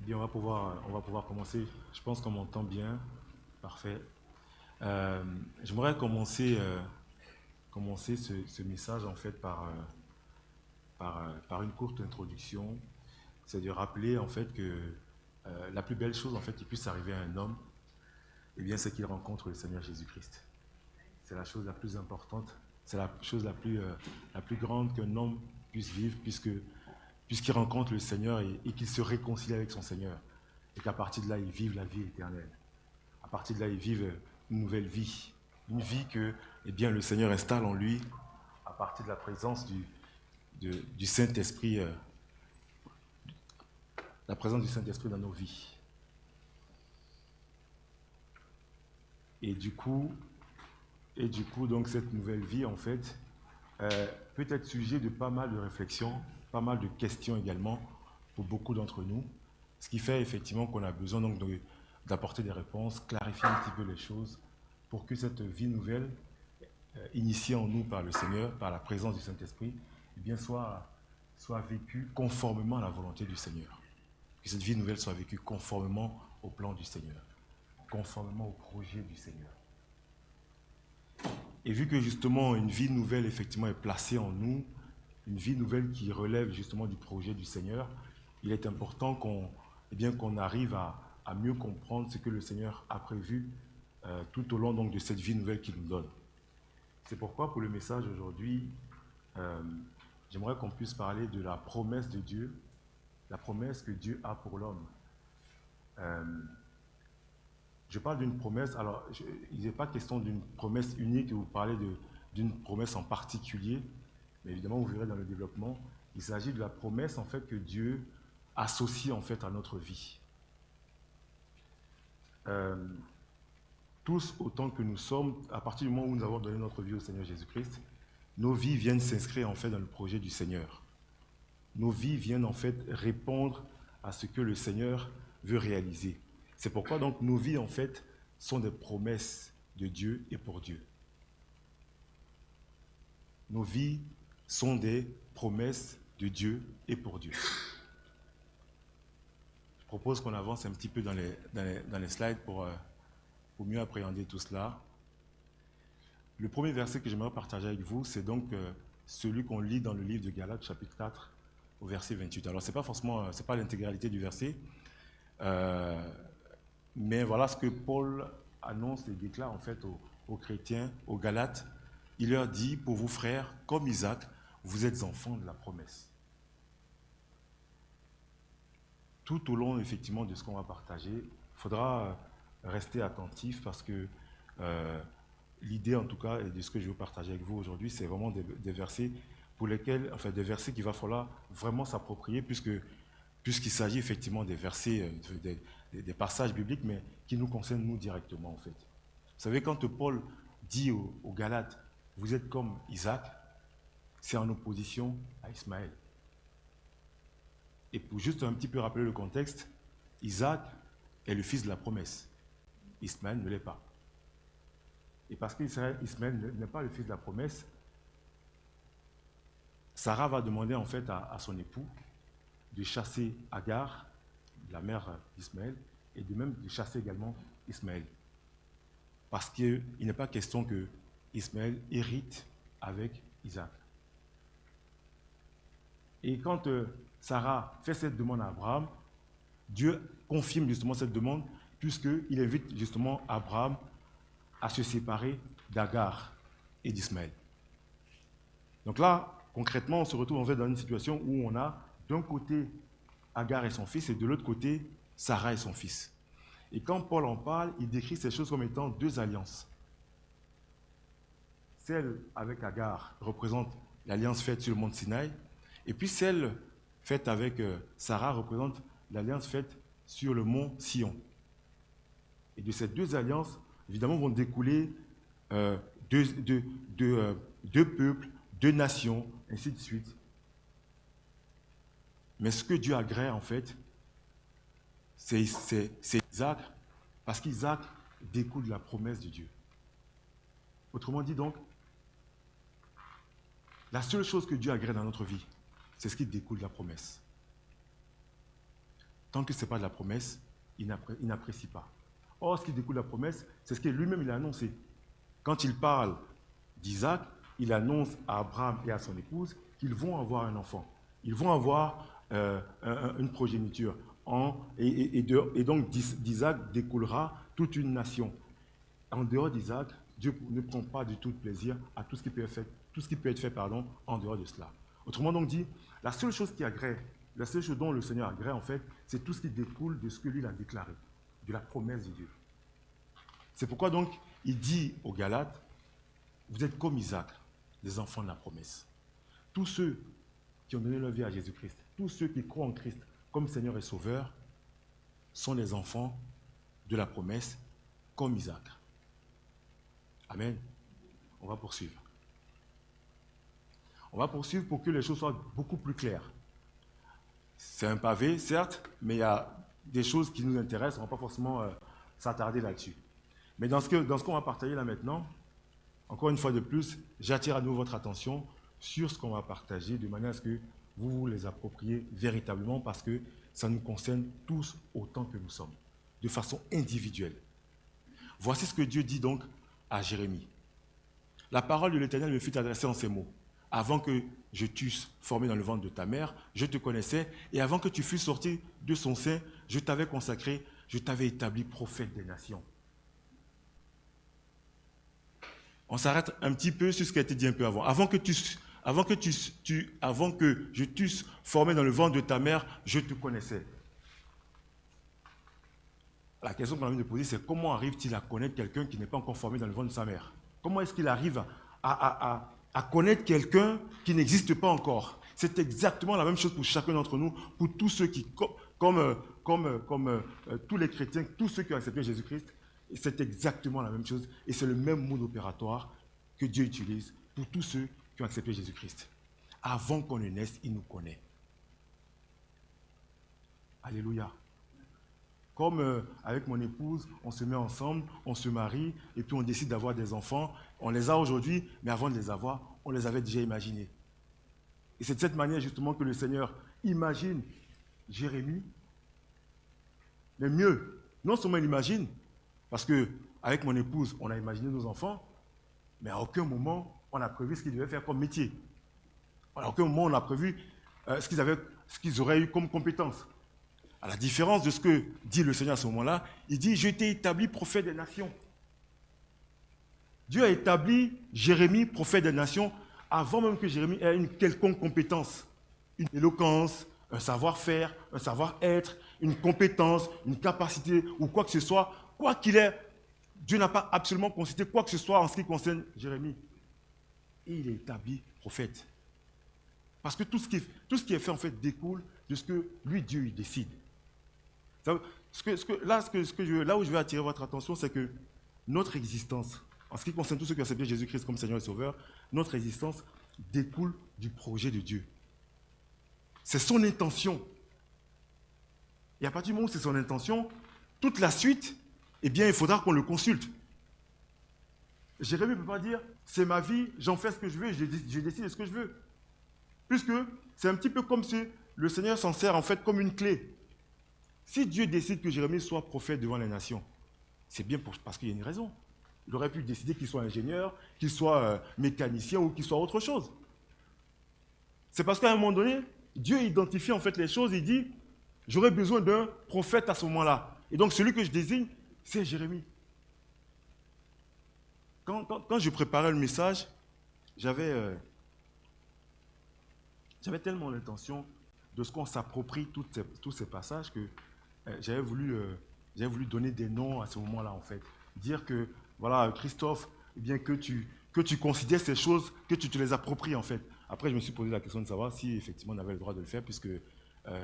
Bien, on va pouvoir commencer. Je pense qu'on m'entend bien. Parfait. J'aimerais commencer ce message en fait par une courte introduction. C'est de rappeler en fait que la plus belle chose en fait qui puisse arriver à un homme, eh bien, c'est qu'il rencontre le Seigneur Jésus-Christ. C'est la chose la plus importante. C'est la chose la plus grande qu'un homme puisse vivre puisqu'il rencontre le Seigneur et qu'il se réconcilie avec son Seigneur. Et qu'à partir de là, il vive la vie éternelle. À partir de là, ils vivent une nouvelle vie. Une vie que eh bien, le Seigneur installe en lui à partir de la présence du Saint-Esprit, la présence du Saint-Esprit dans nos vies. Et du coup, donc, cette nouvelle vie, en fait, peut être sujet de pas mal de réflexions, pas mal de questions également pour beaucoup d'entre nous. Ce qui fait effectivement qu'on a besoin donc d'apporter des réponses, clarifier un petit peu les choses pour que cette vie nouvelle initiée en nous par le Seigneur, par la présence du Saint-Esprit, eh bien soit vécue conformément à la volonté du Seigneur. Que cette vie nouvelle soit vécue conformément au plan du Seigneur, conformément au projet du Seigneur. Et vu que justement une vie nouvelle effectivement est placée en nous, une vie nouvelle qui relève justement du projet du Seigneur, il est important qu'on arrive à mieux comprendre ce que le Seigneur a prévu tout au long donc, de cette vie nouvelle qu'il nous donne. C'est pourquoi pour le message aujourd'hui, euh, j'aimerais qu'on puisse parler de la promesse de Dieu, la promesse que Dieu a pour l'homme. Euh, je parle d'une promesse, alors il n'est pas question d'une promesse unique, vous parlez d'une promesse en particulier, mais évidemment vous verrez dans le développement, il s'agit de la promesse en fait que Dieu associe en fait à notre vie. Euh, tous autant que nous sommes, à partir du moment où nous avons donné notre vie au Seigneur Jésus-Christ, nos vies viennent s'inscrire en fait dans le projet du Seigneur. Nos vies viennent en fait répondre à ce que le Seigneur veut réaliser. C'est pourquoi donc nos vies en fait sont des promesses de Dieu et pour Dieu. Nos vies sont des promesses de Dieu et pour Dieu. Je propose qu'on avance un petit peu dans les slides pour mieux appréhender tout cela. Le premier verset que j'aimerais partager avec vous, c'est donc celui qu'on lit dans le livre de Galates, chapitre 4, au verset 28. Alors, ce n'est pas forcément, c'est pas l'intégralité du verset, mais voilà ce que Paul annonce et déclare en fait aux chrétiens, aux Galates. Il leur dit, pour vous frères, comme Isaac, vous êtes enfants de la promesse. Tout au long, effectivement, de ce qu'on va partager, il faudra rester attentif parce que l'idée, en tout cas, et de ce que je veux partager avec vous aujourd'hui, c'est vraiment des versets pour lesquels, enfin, des versets qu'il va falloir vraiment s'approprier puisqu'il s'agit effectivement des versets, des passages bibliques, mais qui nous concernent nous directement, en fait. Vous savez, quand Paul dit aux Galates, vous êtes comme Isaac, c'est en opposition à Ismaël. Et pour juste un petit peu rappeler le contexte, Isaac est le fils de la promesse. Ismaël ne l'est pas. Et parce qu'Ismaël n'est pas le fils de la promesse, Sarah va demander en fait à son époux de chasser Agar, la mère d'Ismaël, et de même de chasser également Ismaël. Parce qu'il n'est pas question que Ismaël hérite avec Isaac. Et quand Sarah fait cette demande à Abraham, Dieu confirme justement cette demande, puisqu'il invite justement Abraham à se séparer d'Agar et d'Ismaël. Donc là, concrètement, on se retrouve en fait dans une situation où on a d'un côté Agar et son fils et de l'autre côté Sarah et son fils. Et quand Paul en parle, il décrit ces choses comme étant deux alliances. Celle avec Agar représente l'alliance faite sur le mont Sinaï, et puis celle faite avec Sarah représente l'alliance faite sur le mont Sion. Et de ces deux alliances, évidemment, vont découler deux peuples, deux nations, ainsi de suite. Mais ce que Dieu agrée, en fait, c'est Isaac, parce qu'Isaac découle de la promesse de Dieu. Autrement dit donc, la seule chose que Dieu agrée dans notre vie, c'est ce qui découle de la promesse. tant que ce n'est pas de la promesse, il n'apprécie pas. Or, ce qui découle de la promesse, c'est ce que lui-même il a annoncé. Quand il parle d'Isaac, il annonce à Abraham et à son épouse qu'ils vont avoir un enfant. Ils vont avoir une progéniture. Et donc d'Isaac découlera toute une nation. En dehors d'Isaac, Dieu ne prend pas du tout de plaisir à tout ce qui peut être fait, en dehors de cela. Autrement donc dit, la seule chose dont le Seigneur agrée en fait, c'est tout ce qui découle de ce que lui a déclaré, de la promesse de Dieu. C'est pourquoi donc il dit aux Galates, vous êtes comme Isaac, les enfants de la promesse. Tous ceux qui ont donné leur vie à Jésus-Christ, tous ceux qui croient en Christ comme Seigneur et Sauveur, sont les enfants de la promesse comme Isaac. Amen. On va poursuivre. On va poursuivre pour que les choses soient beaucoup plus claires. C'est un pavé, certes, mais il y a des choses qui nous intéressent, on ne va pas forcément s'attarder là-dessus. Mais dans ce qu'on va partager là maintenant, encore une fois de plus, j'attire à nouveau votre attention sur ce qu'on va partager de manière à ce que vous vous les appropriez véritablement parce que ça nous concerne tous autant que nous sommes, de façon individuelle. Voici ce que Dieu dit donc à Jérémie. La parole de l'Éternel me fut adressée en ces mots. Avant que je t'eusse formé dans le ventre de ta mère, je te connaissais, et avant que tu fusses sorti de son sein, je t'avais consacré, je t'avais établi prophète des nations. On s'arrête un petit peu sur ce qui a été dit un peu avant. Avant que je t'eusse formé dans le ventre de ta mère, je te connaissais. La question qu'on a envie de poser, c'est comment arrive-t-il à connaître quelqu'un qui n'est pas encore formé dans le ventre de sa mère? Comment est-ce qu'il arrive à connaître quelqu'un qui n'existe pas encore? C'est exactement la même chose pour chacun d'entre nous, pour tous ceux qui, comme tous les chrétiens, tous ceux qui ont accepté Jésus-Christ, c'est exactement la même chose et c'est le même mode opératoire que Dieu utilise pour tous ceux qui ont accepté Jésus-Christ. Avant qu'on ne naisse, il nous connaît. Alléluia. Comme avec mon épouse, on se met ensemble, on se marie et puis on décide d'avoir des enfants. On les a aujourd'hui, mais avant de les avoir, on les avait déjà imaginés. Et c'est de cette manière justement que le Seigneur imagine Jérémie, mais mieux, non seulement il imagine, parce qu'avec mon épouse, on a imaginé nos enfants, mais à aucun moment, on a prévu ce qu'ils devaient faire comme métier. À aucun moment, on a prévu ce qu'ils auraient eu comme compétence. À la différence de ce que dit le Seigneur à ce moment-là, il dit « Je t'ai établi prophète des nations ». Dieu a établi Jérémie prophète des nations avant même que Jérémie ait une quelconque compétence, une éloquence, un savoir-faire, un savoir-être, une compétence, une capacité ou quoi que ce soit. Quoi qu'il ait, Dieu n'a pas absolument considéré quoi que ce soit en ce qui concerne Jérémie. Et il est établi prophète. Parce que tout ce qui est fait en fait découle de ce que lui, Dieu, il décide. Là où je veux attirer votre attention, c'est que notre existence, en ce qui concerne tous ceux qui ont accepté Jésus-Christ comme Seigneur et Sauveur, notre existence découle du projet de Dieu. C'est son intention. Et à partir du moment où c'est son intention, toute la suite, eh bien, il faudra qu'on le consulte. Jérémie ne peut pas dire, c'est ma vie, j'en fais ce que je veux, je décide de ce que je veux. Puisque c'est un petit peu comme si le Seigneur s'en sert en fait comme une clé. Si Dieu décide que Jérémie soit prophète devant les nations, c'est bien parce qu'il y a une raison. Il aurait pu décider qu'il soit ingénieur, qu'il soit mécanicien ou qu'il soit autre chose. C'est parce qu'à un moment donné, Dieu identifie en fait les choses et dit, j'aurais besoin d'un prophète à ce moment-là. Et donc celui que je désigne, c'est Jérémie. Quand je préparais le message, j'avais tellement l'intention de ce qu'on s'approprie tous ces passages que j'avais voulu donner des noms à ce moment-là, en fait. Dire que, voilà, Christophe, eh bien, que tu considères ces choses, que tu te les appropries, en fait. Après, je me suis posé la question de savoir si, effectivement, on avait le droit de le faire, puisque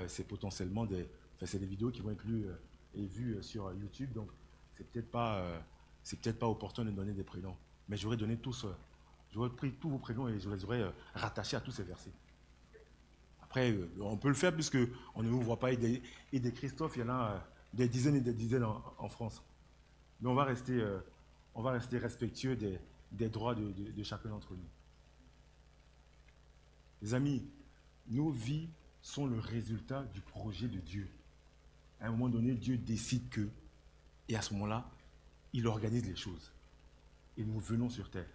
c'est potentiellement des vidéos qui vont être lues et vues sur YouTube, donc c'est peut-être pas opportun de donner des prénoms. Mais j'aurais pris tous vos prénoms et je les aurais rattachés à tous ces versets. Après, on peut le faire puisqu'on ne vous voit pas. Et des Christophe, il y en a des dizaines et des dizaines en France. Mais on va rester respectueux des droits de chacun d'entre nous. Les amis, nos vies sont le résultat du projet de Dieu. À un moment donné, Dieu décide que, et à ce moment-là, il organise les choses. Et nous venons sur terre.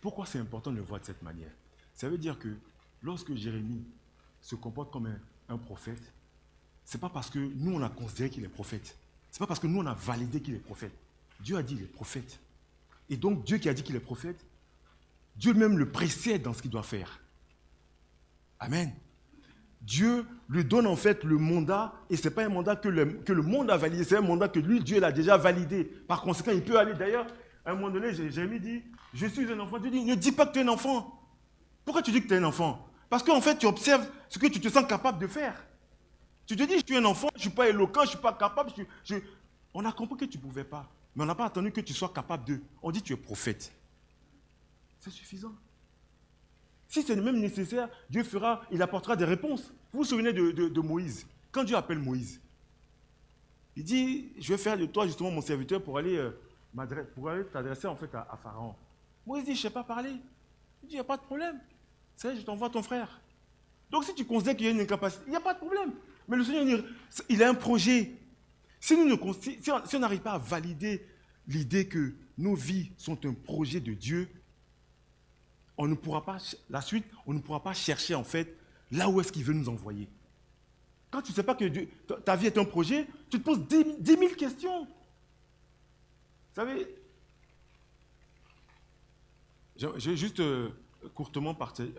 Pourquoi c'est important de le voir de cette manière? Ça veut dire que lorsque Jérémie se comporte comme un prophète, ce n'est pas parce que nous, on a considéré qu'il est prophète. Ce n'est pas parce que nous, on a validé qu'il est prophète. Dieu a dit qu'il est prophète. Et donc, Dieu qui a dit qu'il est prophète, Dieu même le précède dans ce qu'il doit faire. Amen. Dieu lui donne en fait le mandat, et ce n'est pas un mandat que le monde a validé, c'est un mandat que lui, Dieu l'a déjà validé. Par conséquent, il peut aller. D'ailleurs, à un moment donné, Jérémie dit, je suis un enfant. Dieu dit, ne dis pas que tu es un enfant. Pourquoi tu dis que tu es un enfant? Parce qu'en fait, tu observes ce que tu te sens capable de faire. Tu te dis, je suis un enfant, je ne suis pas éloquent, je ne suis pas capable. On a compris que tu ne pouvais pas, mais on n'a pas attendu que tu sois capable de. On dit, tu es prophète. C'est suffisant. Si c'est même nécessaire, Dieu fera, il apportera des réponses. Vous vous souvenez de Moïse? Quand Dieu appelle Moïse, il dit, je vais faire de toi justement mon serviteur pour aller t'adresser en fait à Pharaon. Moïse dit, je ne sais pas parler. Il dit, il n'y a pas de problème. C'est je t'envoie ton frère. Donc si tu considères qu'il y a une incapacité, il n'y a pas de problème. Mais le Seigneur, il a un projet. Si on n'arrive pas à valider l'idée que nos vies sont un projet de Dieu, on ne pourra pas, la suite, on ne pourra pas chercher en fait là où est-ce qu'il veut nous envoyer. Quand tu ne sais pas que ta vie est un projet, tu te poses 10 000 questions. Vous savez, j'ai juste courtement partagé,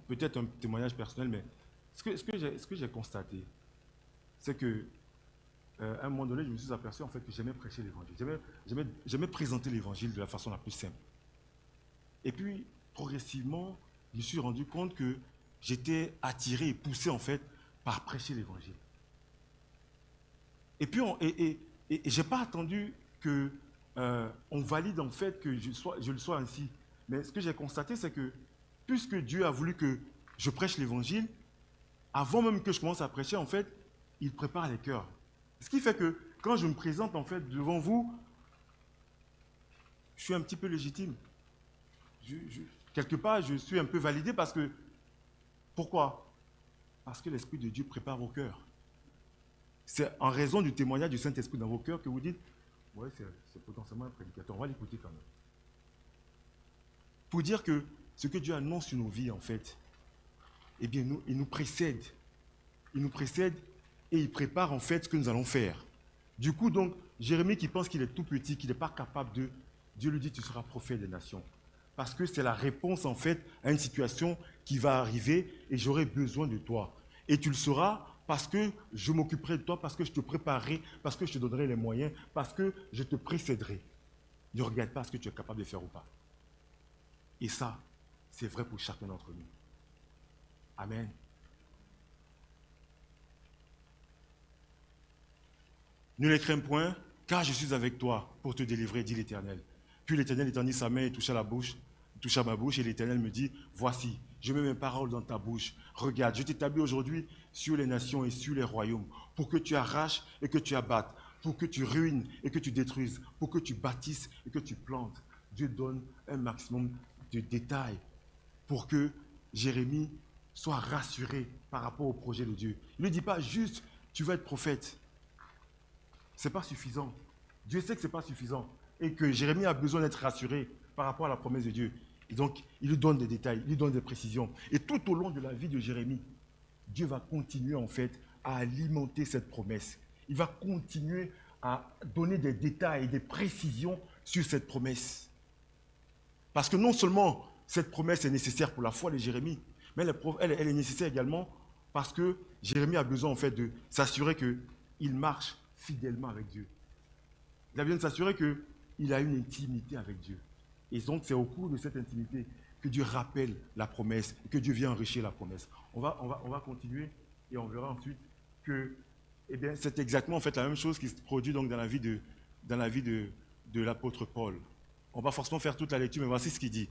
peut-être un témoignage personnel, mais ce que j'ai constaté, c'est que à un moment donné, je me suis aperçu en fait que j'aimais prêcher l'évangile. J'aimais présenter l'évangile de la façon la plus simple. Et puis, progressivement, je me suis rendu compte que j'étais attiré et poussé en fait par prêcher l'évangile. Et puis, je n'ai pas attendu que on valide en fait que je le sois ainsi. Mais ce que j'ai constaté, c'est que puisque Dieu a voulu que je prêche l'évangile, avant même que je commence à prêcher, en fait, il prépare les cœurs. Ce qui fait que quand je me présente en fait devant vous, je suis un petit peu légitime. Quelque part, je suis un peu validé parce que... Pourquoi? Parce que l'Esprit de Dieu prépare vos cœurs. C'est en raison du témoignage du Saint-Esprit dans vos cœurs que vous dites, ouais, c'est potentiellement un prédicateur, on va l'écouter quand même. Pour dire que ce que Dieu annonce sur nos vies, en fait, eh bien, il nous précède. Il nous précède et il prépare en fait ce que nous allons faire. Du coup, donc, Jérémie qui pense qu'il est tout petit, qu'il n'est pas capable de... Dieu lui dit, tu seras prophète des nations. Parce que c'est la réponse, en fait, à une situation qui va arriver et j'aurai besoin de toi. Et tu le sauras parce que je m'occuperai de toi, parce que je te préparerai, parce que je te donnerai les moyens, parce que je te précéderai. Ne regarde pas ce que tu es capable de faire ou pas. Et ça, c'est vrai pour chacun d'entre nous. Amen. Ne les crains point, car je suis avec toi pour te délivrer, dit l'Éternel. Puis l'Éternel étendit sa main et toucha ma bouche, et l'Éternel me dit, voici, je mets mes paroles dans ta bouche. Regarde, je t'établis aujourd'hui sur les nations et sur les royaumes, pour que tu arraches et que tu abattes, pour que tu ruines et que tu détruises, pour que tu bâtisses et que tu plantes. Dieu donne un maximum de détails pour que Jérémie soit rassuré par rapport au projet de Dieu. Il ne lui dit pas juste, tu vas être prophète. Ce n'est pas suffisant. Dieu sait que ce n'est pas suffisant et que Jérémie a besoin d'être rassuré par rapport à la promesse de Dieu. Et donc, il lui donne des détails, il lui donne des précisions. Et tout au long de la vie de Jérémie, Dieu va continuer en fait à alimenter cette promesse. Il va continuer à donner des détails, des précisions sur cette promesse. Parce que non seulement cette promesse est nécessaire pour la foi de Jérémie, mais elle est nécessaire également parce que Jérémie a besoin en fait de s'assurer qu'il marche fidèlement avec Dieu. Il a besoin de s'assurer qu'il a une intimité avec Dieu. Et donc, c'est au cours de cette intimité que Dieu rappelle la promesse et que Dieu vient enrichir la promesse. On va continuer et on verra ensuite que c'est exactement en fait la même chose qui se produit donc dans la vie de l'apôtre Paul. On va forcément faire toute la lecture, mais voici ce qu'il dit.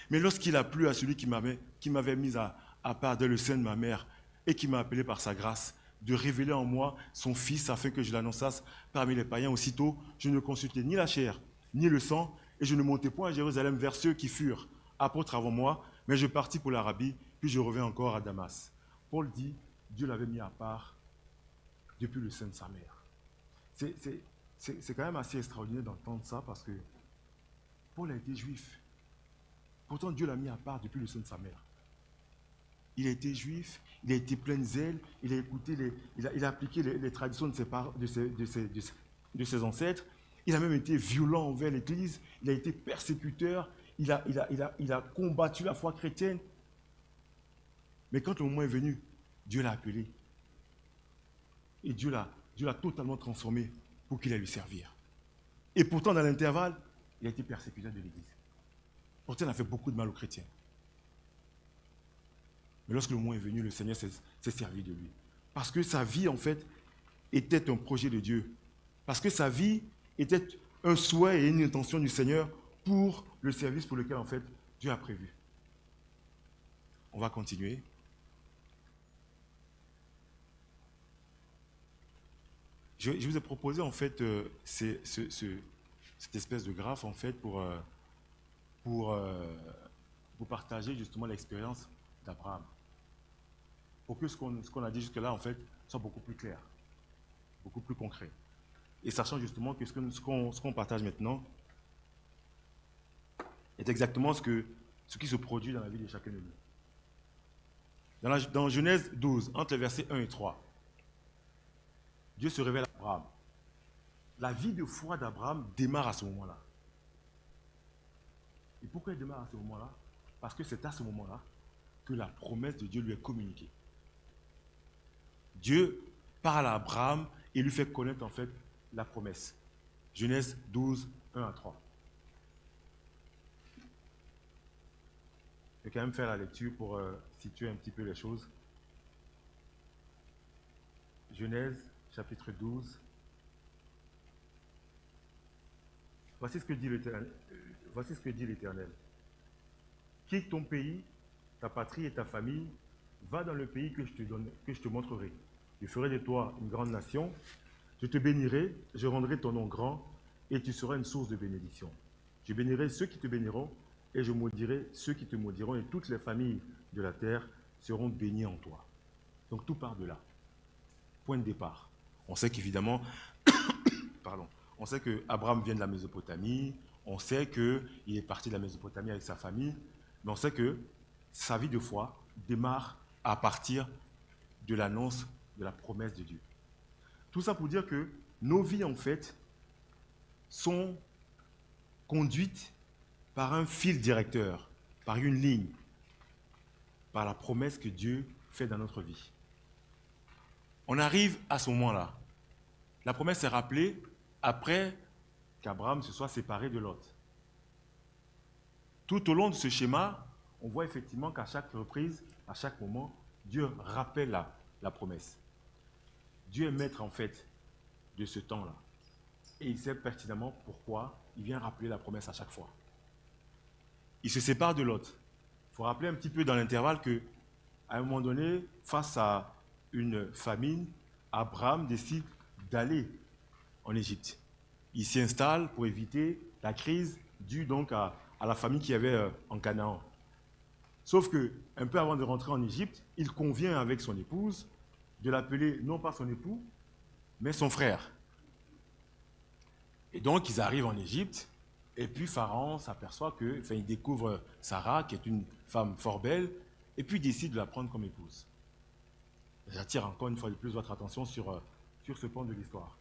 Mais lorsqu'il a plu à celui qui m'avait mis à part dès le sein de ma mère et qui m'a appelé par sa grâce, de révéler en moi son Fils afin que je l'annonçasse parmi les païens, aussitôt, je ne consultais ni la chair, ni le sang, et je ne montais point à Jérusalem vers ceux qui furent apôtres avant moi, mais je partis pour l'Arabie, puis je revins encore à Damas. Paul dit, Dieu l'avait mis à part depuis le sein de sa mère. C'est quand même assez extraordinaire d'entendre ça parce que Paul a été juif. Pourtant, Dieu l'a mis à part depuis le sein de sa mère. Il a été juif, il a été plein de zèle, il a écouté, il a appliqué les traditions de ses ancêtres. Il a même été violent envers l'Église, il a été persécuteur, il a combattu la foi chrétienne. Mais quand le moment est venu, Dieu l'a appelé. Et Dieu l'a totalement transformé pour qu'il aille lui servir. Et pourtant, dans l'intervalle, il a été persécuteur de l'Église. Pourtant, il a fait beaucoup de mal aux chrétiens. Mais lorsque le moment est venu, le Seigneur s'est servi de lui. Parce que sa vie, en fait, était un projet de Dieu. Parce que sa vie était un souhait et une intention du Seigneur pour le service pour lequel, en fait, Dieu a prévu. On va continuer. Je vous ai proposé, en fait, cette espèce de graphe, en fait, pour partager justement l'expérience d'Abraham. Pour que ce qu'on a dit jusque-là, en fait, soit beaucoup plus clair, beaucoup plus concret. Et sachant justement que ce qu'on partage maintenant est exactement ce qui se produit dans la vie de chacun de nous. Dans Genèse 12, entre les versets 1 et 3, Dieu se révèle à Abraham. La vie de foi d'Abraham démarre à ce moment-là. Et pourquoi elle démarre à ce moment-là? Parce que c'est à ce moment-là que la promesse de Dieu lui est communiquée. Dieu parle à Abraham et lui fait connaître en fait la promesse. Genèse 12, 1 à 3. Je vais quand même faire la lecture pour situer un petit peu les choses. Genèse, chapitre 12. Voici ce que dit l'Éternel. Quitte ton pays, ta patrie et ta famille, va dans le pays que je te montrerai. Je ferai de toi une grande nation, je te bénirai, je rendrai ton nom grand, et tu seras une source de bénédiction. Je bénirai ceux qui te béniront, et je maudirai ceux qui te maudiront, et toutes les familles de la terre seront bénies en toi. Donc tout part de là. Point de départ. On sait qu'évidemment, on sait qu'Abraham vient de la Mésopotamie, on sait qu'il est parti de la Mésopotamie avec sa famille, mais on sait que sa vie de foi démarre à partir de l'annonce de la promesse de Dieu. Tout ça pour dire que nos vies, en fait, sont conduites par un fil directeur, par une ligne, par la promesse que Dieu fait dans notre vie. On arrive à ce moment-là. La promesse est rappelée après qu'Abraham se soit séparé de Lot. Tout au long de ce schéma, on voit effectivement qu'à chaque reprise, à chaque moment, Dieu rappelle la promesse. Dieu est maître en fait de ce temps-là. Et il sait pertinemment pourquoi il vient rappeler la promesse à chaque fois. Il se sépare de Lot. Il faut rappeler un petit peu dans l'intervalle qu'à un moment donné, face à une famine, Abraham décide d'aller en Égypte. Il s'y installe pour éviter la crise due donc à la famine qu'il y avait en Canaan. Sauf que, un peu avant de rentrer en Égypte, il convient avec son épouse de l'appeler non pas son époux, mais son frère. Et donc, ils arrivent en Égypte, et puis Pharaon s'aperçoit il découvre Sarah, qui est une femme fort belle, et puis il décide de la prendre comme épouse. J'attire encore une fois de plus votre attention sur ce point de l'histoire.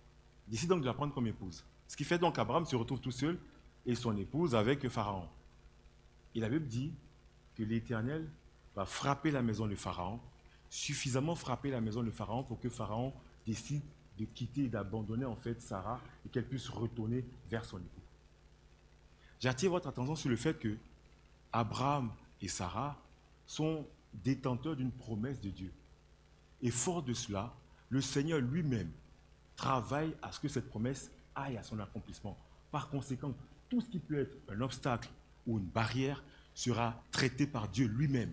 Il décide donc de la prendre comme épouse. Ce qui fait donc qu'Abraham se retrouve tout seul et son épouse avec Pharaon. Et la Bible dit que l'Éternel va frapper la maison de Pharaon, suffisamment frapper la maison de Pharaon pour que Pharaon décide de quitter et d'abandonner en fait Sarah et qu'elle puisse retourner vers son époux. J'attire votre attention sur le fait que Abraham et Sarah sont détenteurs d'une promesse de Dieu. Et fort de cela, le Seigneur lui-même travaille à ce que cette promesse aille à son accomplissement. Par conséquent, tout ce qui peut être un obstacle ou une barrière sera traité par Dieu lui-même.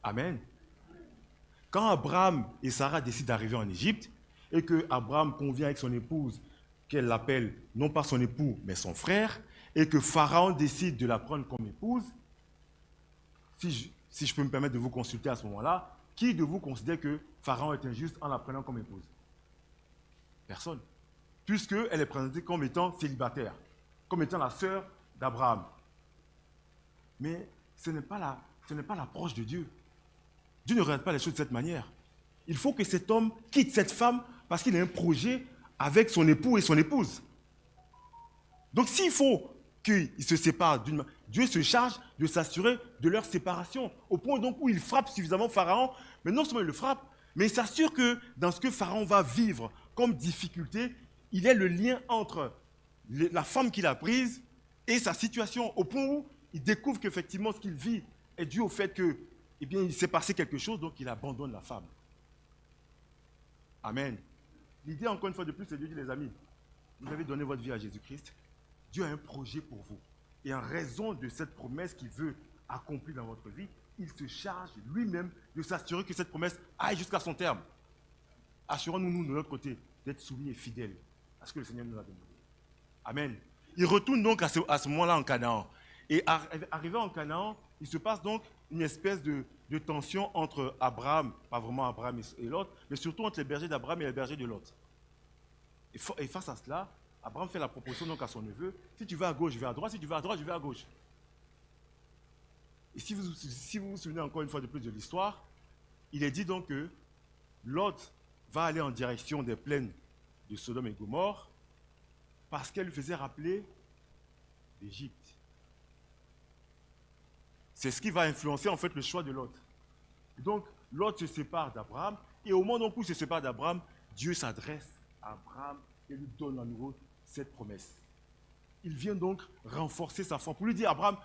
Amen. Quand Abraham et Sarah décident d'arriver en Égypte et que Abraham convient avec son épouse qu'elle l'appelle non pas son époux mais son frère et que Pharaon décide de la prendre comme épouse, si je peux me permettre de vous consulter à ce moment-là, qui de vous considère que Pharaon est injuste en la prenant comme épouse? Personne. Puisqu'elle est présentée comme étant célibataire, comme étant la sœur d'Abraham. Mais ce n'est pas l'approche de Dieu. Dieu ne regarde pas les choses de cette manière. Il faut que cet homme quitte cette femme parce qu'il a un projet avec son époux et son épouse. Donc s'il faut qu'ils se séparent, Dieu se charge de s'assurer de leur séparation, au point donc où il frappe suffisamment Pharaon, mais non seulement il le frappe, mais il s'assure que dans ce que Pharaon va vivre comme difficulté, il y a le lien entre la femme qu'il a prise et sa situation, au point où il découvre qu'effectivement ce qu'il vit est dû au fait que, eh bien, il s'est passé quelque chose, donc il abandonne la femme. Amen. L'idée, encore une fois de plus, c'est de dire, les amis, vous avez donné votre vie à Jésus-Christ, Dieu a un projet pour vous. Et en raison de cette promesse qu'il veut accomplir dans votre vie, il se charge lui-même de s'assurer que cette promesse aille jusqu'à son terme. Assurons-nous, nous, de notre côté, d'être soumis et fidèles à ce que le Seigneur nous a demandé. Amen. Il retourne donc à ce moment-là en Canaan. Et arrivé en Canaan, il se passe donc une espèce de tension entre Abraham, pas vraiment Abraham et Lot, mais surtout entre les bergers d'Abraham et les bergers de Lot. Et face à cela, Abraham fait la proposition donc à son neveu, si tu vas à gauche, je vais à droite, si tu vas à droite, je vais à gauche. Et si vous vous souvenez encore une fois de plus de l'histoire, il est dit donc que Lot va aller en direction des plaines de Sodome et Gomorrhe parce qu'elle lui faisait rappeler l'Égypte. C'est ce qui va influencer en fait le choix de Lot. Donc Lot se sépare d'Abraham et au moment où il se sépare d'Abraham, Dieu s'adresse à Abraham et lui donne à nouveau cette promesse. Il vient donc renforcer sa foi pour lui dire, Abraham,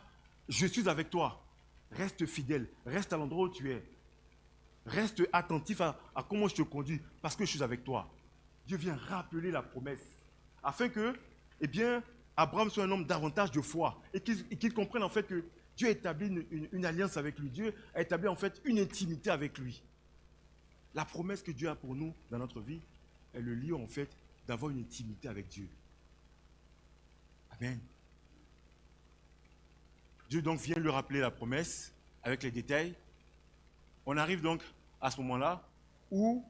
je suis avec toi, reste fidèle, reste à l'endroit où tu es, reste attentif à comment je te conduis parce que je suis avec toi. Dieu vient rappeler la promesse afin que, eh bien, Abraham soit un homme davantage de foi et qu'il comprenne en fait que Dieu a établi une alliance avec lui, Dieu a établi en fait une intimité avec lui. La promesse que Dieu a pour nous dans notre vie est le lieu en fait d'avoir une intimité avec Dieu. Amen. Dieu donc vient lui rappeler la promesse avec les détails. On arrive donc à ce moment-là où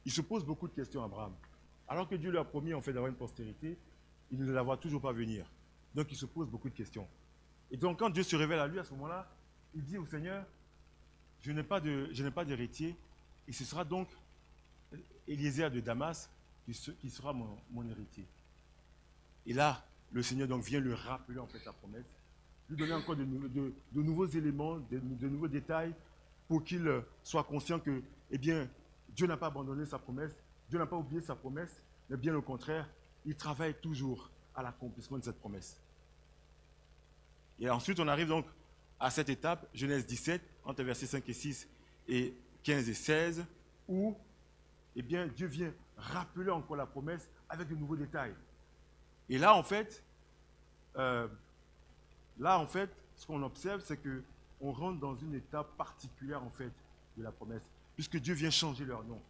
il se pose beaucoup de questions à Abraham. Alors que Dieu lui a promis en fait d'avoir une postérité, il ne la voit toujours pas venir. Donc il se pose beaucoup de questions. Et donc quand Dieu se révèle à lui à ce moment-là, il dit au Seigneur, je n'ai pas d'héritier, et ce sera donc Eliezer de Damas qui sera mon héritier. Et là, le Seigneur donc vient lui rappeler en fait la promesse, lui donner encore de nouveaux éléments, de nouveaux détails pour qu'il soit conscient que, eh bien, Dieu n'a pas abandonné sa promesse, Dieu n'a pas oublié sa promesse, mais bien au contraire, il travaille toujours à l'accomplissement de cette promesse. Et ensuite, on arrive donc à cette étape, Genèse 17, entre versets 5 et 6 et 15 et 16, où eh bien, Dieu vient rappeler encore la promesse avec de nouveaux détails. Et là, en fait, ce qu'on observe, c'est qu'on rentre dans une étape particulière, en fait, de la promesse, puisque Dieu vient changer leur nom.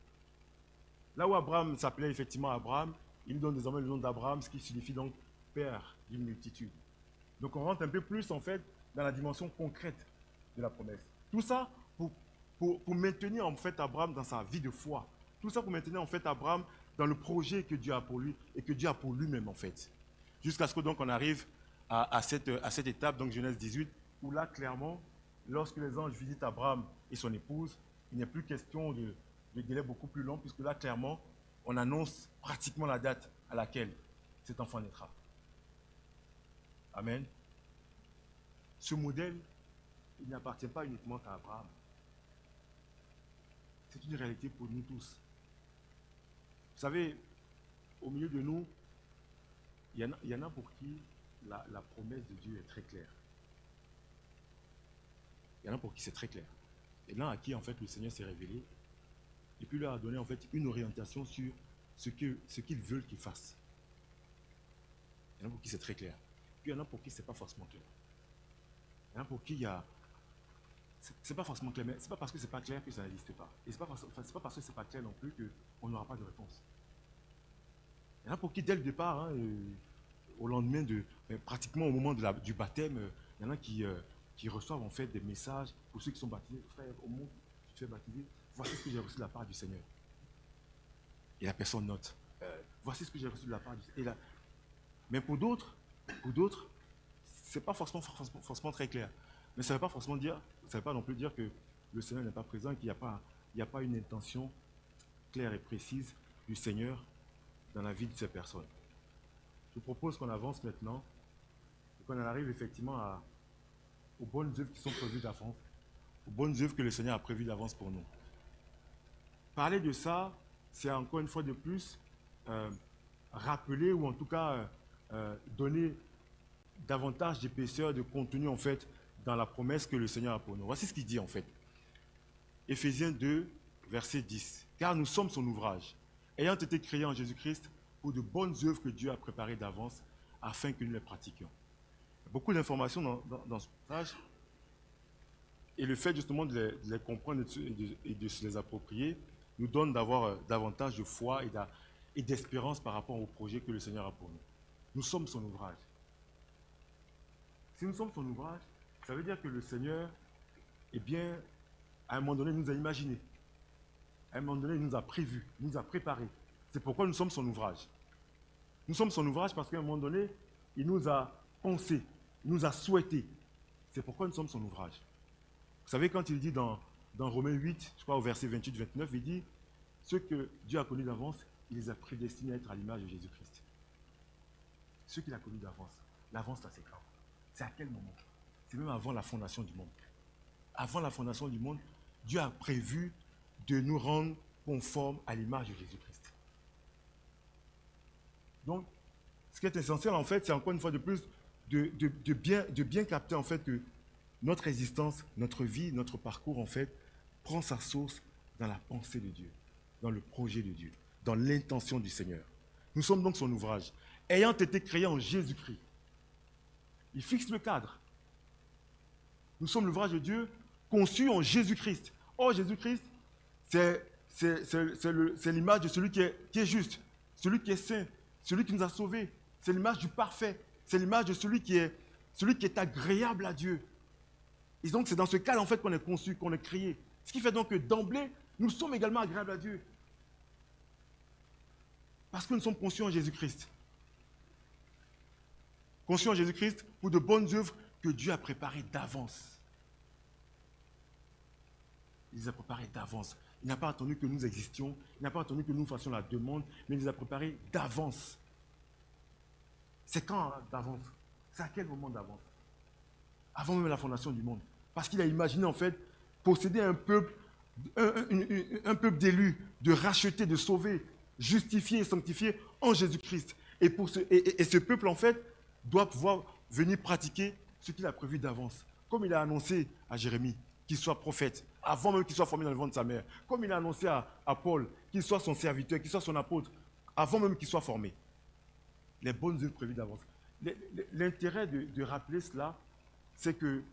Là où Abraham s'appelait effectivement Abraham, il lui donne désormais le nom d'Abraham, ce qui signifie donc père d'une multitude. Donc on rentre un peu plus, en fait, dans la dimension concrète de la promesse. Tout ça pour maintenir, en fait, Abraham dans sa vie de foi. Tout ça pour maintenir, en fait, Abraham dans le projet que Dieu a pour lui et que Dieu a pour lui-même, en fait. Jusqu'à ce que donc on arrive à cette étape, donc Genèse 18, où là, clairement, lorsque les anges visitent Abraham et son épouse, il n'est plus question de délai beaucoup plus long, puisque là, clairement, on annonce pratiquement la date à laquelle cet enfant naîtra. Amen. Ce modèle, il n'appartient pas uniquement à Abraham. C'est une réalité pour nous tous. Vous savez, au milieu de nous, il y en a pour qui la promesse de Dieu est très claire. Il y en a pour qui c'est très clair. Et là, à qui, en fait, le Seigneur s'est révélé, et puis leur a donné, en fait, une orientation sur ce qu'ils veulent qu'ils fassent. Il y en a pour qui c'est très clair. Puis il y en a pour qui c'est pas forcément clair. Il y en a pour qui il y a... C'est pas forcément clair, mais c'est pas parce que c'est pas clair que ça n'existe pas. Et c'est pas parce que c'est pas clair non plus qu'on n'aura pas de réponse. Il y en a pour qui, dès le départ, au lendemain pratiquement au moment du baptême, il y en a qui reçoivent en fait des messages pour ceux qui sont baptisés. Frère, au moment où tu te fais baptiser, voici ce que j'ai reçu de la part du Seigneur. Et la personne note. Voici ce que j'ai reçu de la part du Seigneur. Mais pour d'autres, ce n'est pas forcément très clair. Mais ça ne veut pas forcément dire, ça ne veut pas non plus dire que le Seigneur n'est pas présent, qu'il n'y a pas une intention claire et précise du Seigneur dans la vie de ces personnes. Je vous propose qu'on avance maintenant et qu'on en arrive effectivement aux bonnes œuvres qui sont prévues d'avance, aux bonnes œuvres que le Seigneur a prévues d'avance pour nous. Parler de ça, c'est encore une fois de plus rappeler ou en tout cas donner davantage d'épaisseur, de contenu en fait dans la promesse que le Seigneur a pour nous. Voici ce qu'il dit en fait. Éphésiens 2, verset 10. Car nous sommes son ouvrage, ayant été créés en Jésus-Christ pour de bonnes œuvres que Dieu a préparées d'avance afin que nous les pratiquions. Beaucoup d'informations dans ce passage et le fait justement de les comprendre et de se les approprier nous donne d'avoir davantage de foi et d'espérance par rapport au projet que le Seigneur a pour nous. Nous sommes son ouvrage. Si nous sommes son ouvrage, ça veut dire que le Seigneur, eh bien, à un moment donné, nous a imaginé. À un moment donné, il nous a prévu, nous a préparé. C'est pourquoi nous sommes son ouvrage. Nous sommes son ouvrage parce qu'à un moment donné, il nous a pensé, il nous a souhaité. C'est pourquoi nous sommes son ouvrage. Vous savez, quand il dit dans Romains 8, je crois au verset 28-29, il dit « Ceux que Dieu a connus d'avance, il les a prédestinés à être à l'image de Jésus-Christ. » Ceux qu'il a connus d'avance. L'avance, là, c'est quand? C'est à quel moment? C'est même avant la fondation du monde. Avant la fondation du monde, Dieu a prévu de nous rendre conformes à l'image de Jésus-Christ. Donc, ce qui est essentiel, en fait, c'est encore une fois de plus de bien capter, en fait, que notre existence, notre vie, notre parcours, en fait, prend sa source dans la pensée de Dieu, dans le projet de Dieu, dans l'intention du Seigneur. Nous sommes donc son ouvrage, ayant été créés en Jésus-Christ. Il fixe le cadre. Nous sommes l'ouvrage de Dieu conçu en Jésus-Christ. Or, Jésus-Christ, c'est l'image de celui qui est juste, celui qui est saint, celui qui nous a sauvés. C'est l'image du parfait. C'est l'image de celui qui est agréable à Dieu. Et donc, c'est dans ce cadre en fait qu'on est conçu, qu'on est créé. Ce qui fait donc que d'emblée, nous sommes également agréables à Dieu. Parce que nous sommes conçus en Jésus-Christ. Conçus en Jésus-Christ pour de bonnes œuvres que Dieu a préparées d'avance. Il les a préparées d'avance. Il n'a pas attendu que nous existions, il n'a pas attendu que nous fassions la demande, mais il les a préparées d'avance. C'est quand d'avance? C'est à quel moment d'avance? Avant même la fondation du monde. Parce qu'il a imaginé en fait posséder un peuple d'élus, de racheter, de sauver, justifier et sanctifier en Jésus-Christ. Et ce peuple en fait doit pouvoir venir pratiquer ce qu'il a prévu d'avance. Comme il a annoncé à Jérémie qu'il soit prophète, avant même qu'il soit formé dans le ventre de sa mère. Comme il a annoncé à Paul qu'il soit son serviteur, qu'il soit son apôtre, avant même qu'il soit formé. Les bonnes œuvres prévues d'avance. L'intérêt de rappeler cela, c'est qu'on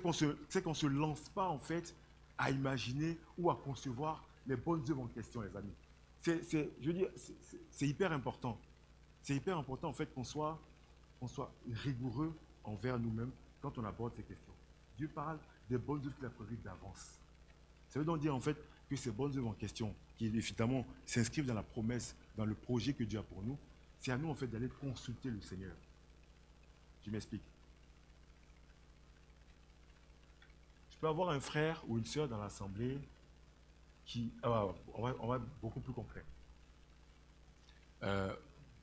ne se lance pas en fait à imaginer ou à concevoir les bonnes œuvres en question, les amis. Je veux dire, c'est hyper important. C'est hyper important en fait qu'on soit rigoureux envers nous-mêmes quand on aborde ces questions. Dieu parle des bonnes œuvres qu'il a prévues d'avance. Ça veut donc dire en fait que ces bonnes œuvres en question, qui évidemment s'inscrivent dans la promesse, dans le projet que Dieu a pour nous, c'est à nous en fait d'aller consulter le Seigneur. Je m'explique. Je peux avoir un frère ou une sœur dans l'assemblée qui... on va être beaucoup plus concret.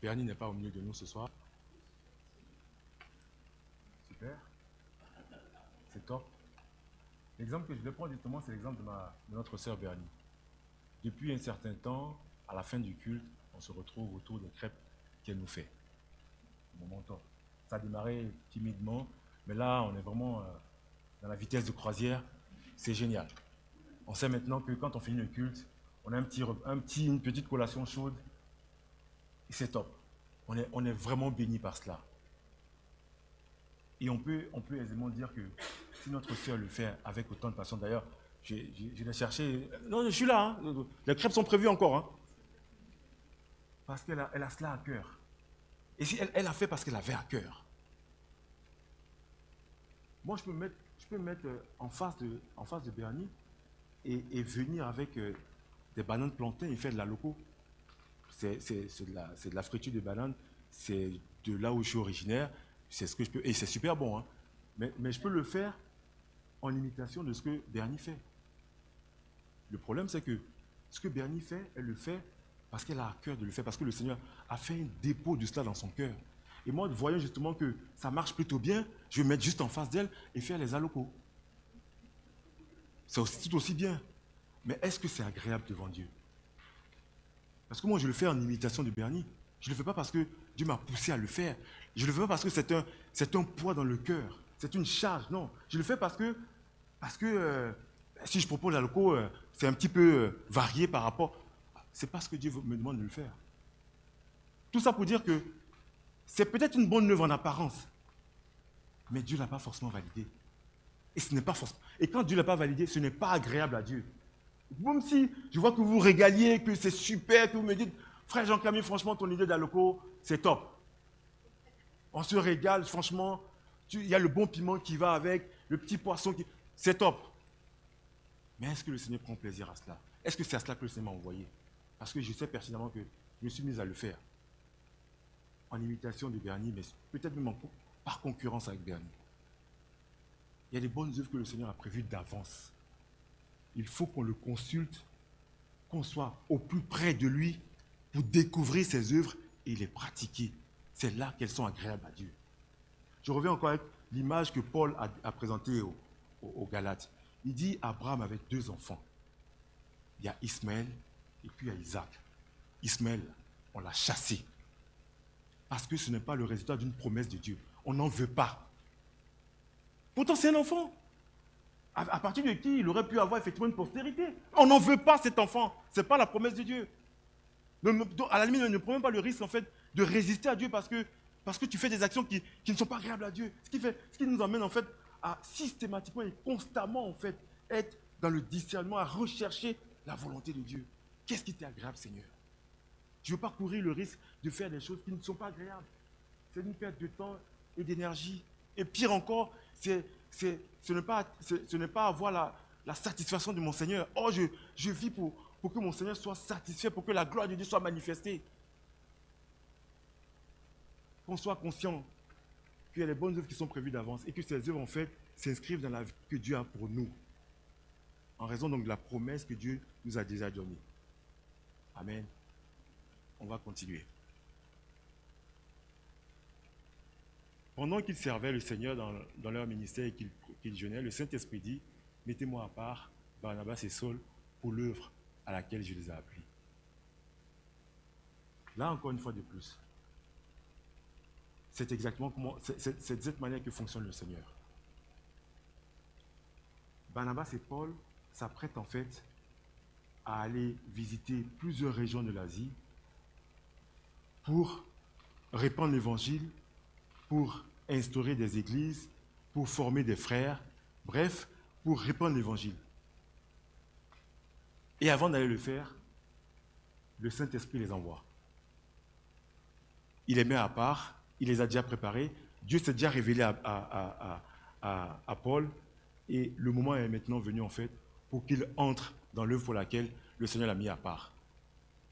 Bernie n'est pas au milieu de nous ce soir. Super. C'est top. L'exemple que je vais prendre justement, c'est l'exemple de notre sœur Bernie. Depuis un certain temps, à la fin du culte, on se retrouve autour des crêpes qu'elle nous fait. Mon mentor. Ça a démarré timidement, mais là, on est vraiment dans la vitesse de croisière. C'est génial. On sait maintenant que quand on finit le culte, on a une petite collation chaude. Et c'est top. On est vraiment béni par cela. Et on peut aisément dire que si notre sœur le fait avec autant de passion, d'ailleurs, je l'ai cherché. Non, je suis là. Hein. Les crêpes sont prévues encore. Hein. Parce qu'elle a cela à cœur. Et si elle a fait parce qu'elle avait à cœur. Moi, je peux me mettre en face de Bernie et venir avec des bananes plantains, il fait de la loco. C'est de la friture de bananes, c'est de là où je suis originaire, c'est ce que je peux, et c'est super bon, hein. Mais je peux le faire en imitation de ce que Bernie fait. Le problème, c'est que ce que Bernie fait, elle le fait parce qu'elle a à cœur de le faire, parce que le Seigneur a fait un dépôt de cela dans son cœur. Et moi, voyant justement que ça marche plutôt bien, je vais me mettre juste en face d'elle et faire les allocaux. C'est tout aussi bien. Mais est-ce que c'est agréable devant Dieu? Parce que moi, je le fais en imitation de Bernie. Je ne le fais pas parce que Dieu m'a poussé à le faire. Je ne le fais pas parce que c'est un poids dans le cœur. C'est une charge. Non. Je le fais parce que si je propose la loco, c'est un petit peu varié par rapport. C'est parce que Dieu me demande de le faire. Tout ça pour dire que c'est peut-être une bonne œuvre en apparence, mais Dieu ne l'a pas forcément validé. Et ce n'est pas forcément. Et quand Dieu ne l'a pas validé, ce n'est pas agréable à Dieu. Même si je vois que vous régaliez, que c'est super, que vous me dites, frère Jean-Camille, franchement, ton idée d'aloco, c'est top. On se régale, franchement, il y a le bon piment qui va avec, le petit poisson qui. C'est top. Mais est-ce que le Seigneur prend plaisir à cela? Est-ce que c'est à cela que le Seigneur m'a envoyé? Parce que je sais pertinemment que je me suis mis à le faire. En imitation de Bernie, mais peut-être même par concurrence avec Bernie. Il y a des bonnes œuvres que le Seigneur a prévues d'avance. Il faut qu'on le consulte, qu'on soit au plus près de lui pour découvrir ses œuvres et les pratiquer. C'est là qu'elles sont agréables à Dieu. Je reviens encore avec l'image que Paul a présentée aux Galates. Il dit Abraham avait 2 enfants. Il y a Ismaël et puis il y a Isaac. Ismaël, on l'a chassé. Parce que ce n'est pas le résultat d'une promesse de Dieu. On n'en veut pas. Pourtant, c'est un enfant. À partir de qui il aurait pu avoir effectivement une postérité. On n'en veut pas cet enfant. Ce n'est pas la promesse de Dieu. À la limite, ne prends même pas le risque en fait, de résister à Dieu parce que tu fais des actions qui ne sont pas agréables à Dieu. Ce qui nous amène en fait à systématiquement et constamment en fait, être dans le discernement, à rechercher la volonté de Dieu. Qu'est-ce qui t'est agréable, Seigneur? Je ne veux pas courir le risque de faire des choses qui ne sont pas agréables. C'est une perte de temps et d'énergie. Et pire encore, ce n'est pas avoir la satisfaction de mon Seigneur. Oh, je vis pour que mon Seigneur soit satisfait, pour que la gloire de Dieu soit manifestée. Qu'on soit conscient qu'il y a les bonnes œuvres qui sont prévues d'avance et que ces œuvres, en fait, s'inscrivent dans la vie que Dieu a pour nous. En raison donc de la promesse que Dieu nous a déjà donnée. Amen. On va continuer. Pendant qu'ils servaient le Seigneur dans leur ministère et qu'ils jeûnaient, le Saint-Esprit dit, mettez-moi à part Barnabas et Saul pour l'œuvre à laquelle je les ai appelés. Là, encore une fois de plus, c'est exactement c'est de cette manière que fonctionne le Seigneur. Barnabas et Paul s'apprêtent en fait à aller visiter plusieurs régions de l'Asie pour répandre l'évangile, pour instaurer des églises, pour former des frères, bref, pour répandre l'évangile. Et avant d'aller le faire, le Saint-Esprit les envoie. Il les met à part, il les a déjà préparés, Dieu s'est déjà révélé à Paul, et le moment est maintenant venu en fait pour qu'il entre dans l'œuvre pour laquelle le Seigneur l'a mis à part.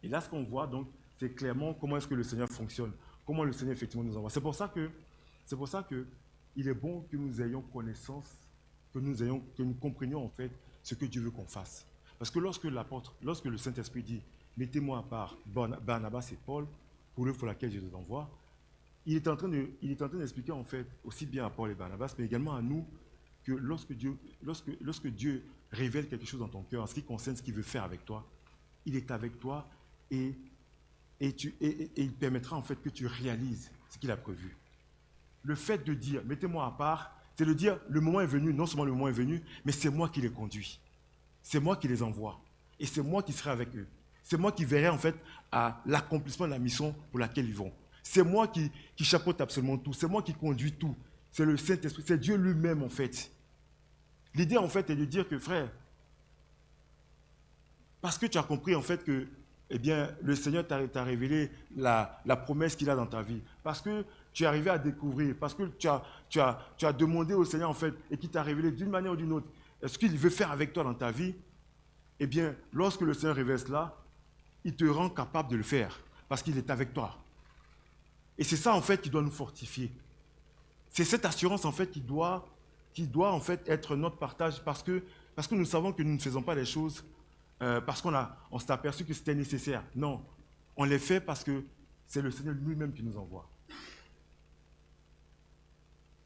Et là, ce qu'on voit donc, c'est clairement comment est-ce que le Seigneur fonctionne, comment le Seigneur effectivement nous envoie. C'est pour ça que il est bon que nous ayons connaissance, que nous comprenions en fait ce que Dieu veut qu'on fasse. Parce que lorsque le Saint-Esprit dit « Mettez-moi à part Barnabas et Paul pour l'œuvre pour laquelle je les envoie », il est en train d'expliquer en fait aussi bien à Paul et Barnabas, mais également à nous, que lorsque Dieu révèle quelque chose dans ton cœur en ce qui concerne ce qu'il veut faire avec toi, il est avec toi et il permettra en fait que tu réalises ce qu'il a prévu. Le fait de dire, mettez-moi à part, c'est de dire, le moment est venu, non seulement le moment est venu, mais c'est moi qui les conduis. C'est moi qui les envoie. Et c'est moi qui serai avec eux. C'est moi qui verrai en fait à l'accomplissement de la mission pour laquelle ils vont. C'est moi qui chapeaute absolument tout. C'est moi qui conduis tout. C'est le Saint-Esprit, c'est Dieu lui-même en fait. L'idée en fait est de dire que frère, parce que tu as compris en fait que eh bien, le Seigneur t'a révélé la promesse qu'il a dans ta vie. Parce que tu es arrivé à découvrir, parce que tu as demandé au Seigneur en fait, et qu'il t'a révélé d'une manière ou d'une autre ce qu'il veut faire avec toi dans ta vie. eh bien, lorsque le Seigneur révèle cela, il te rend capable de le faire parce qu'il est avec toi. Et c'est ça, en fait, qui doit nous fortifier. C'est cette assurance, en fait, qui doit en fait, être notre partage parce que nous savons que nous ne faisons pas les choses parce qu'on s'est aperçu que c'était nécessaire. Non, on les fait parce que c'est le Seigneur lui-même qui nous envoie.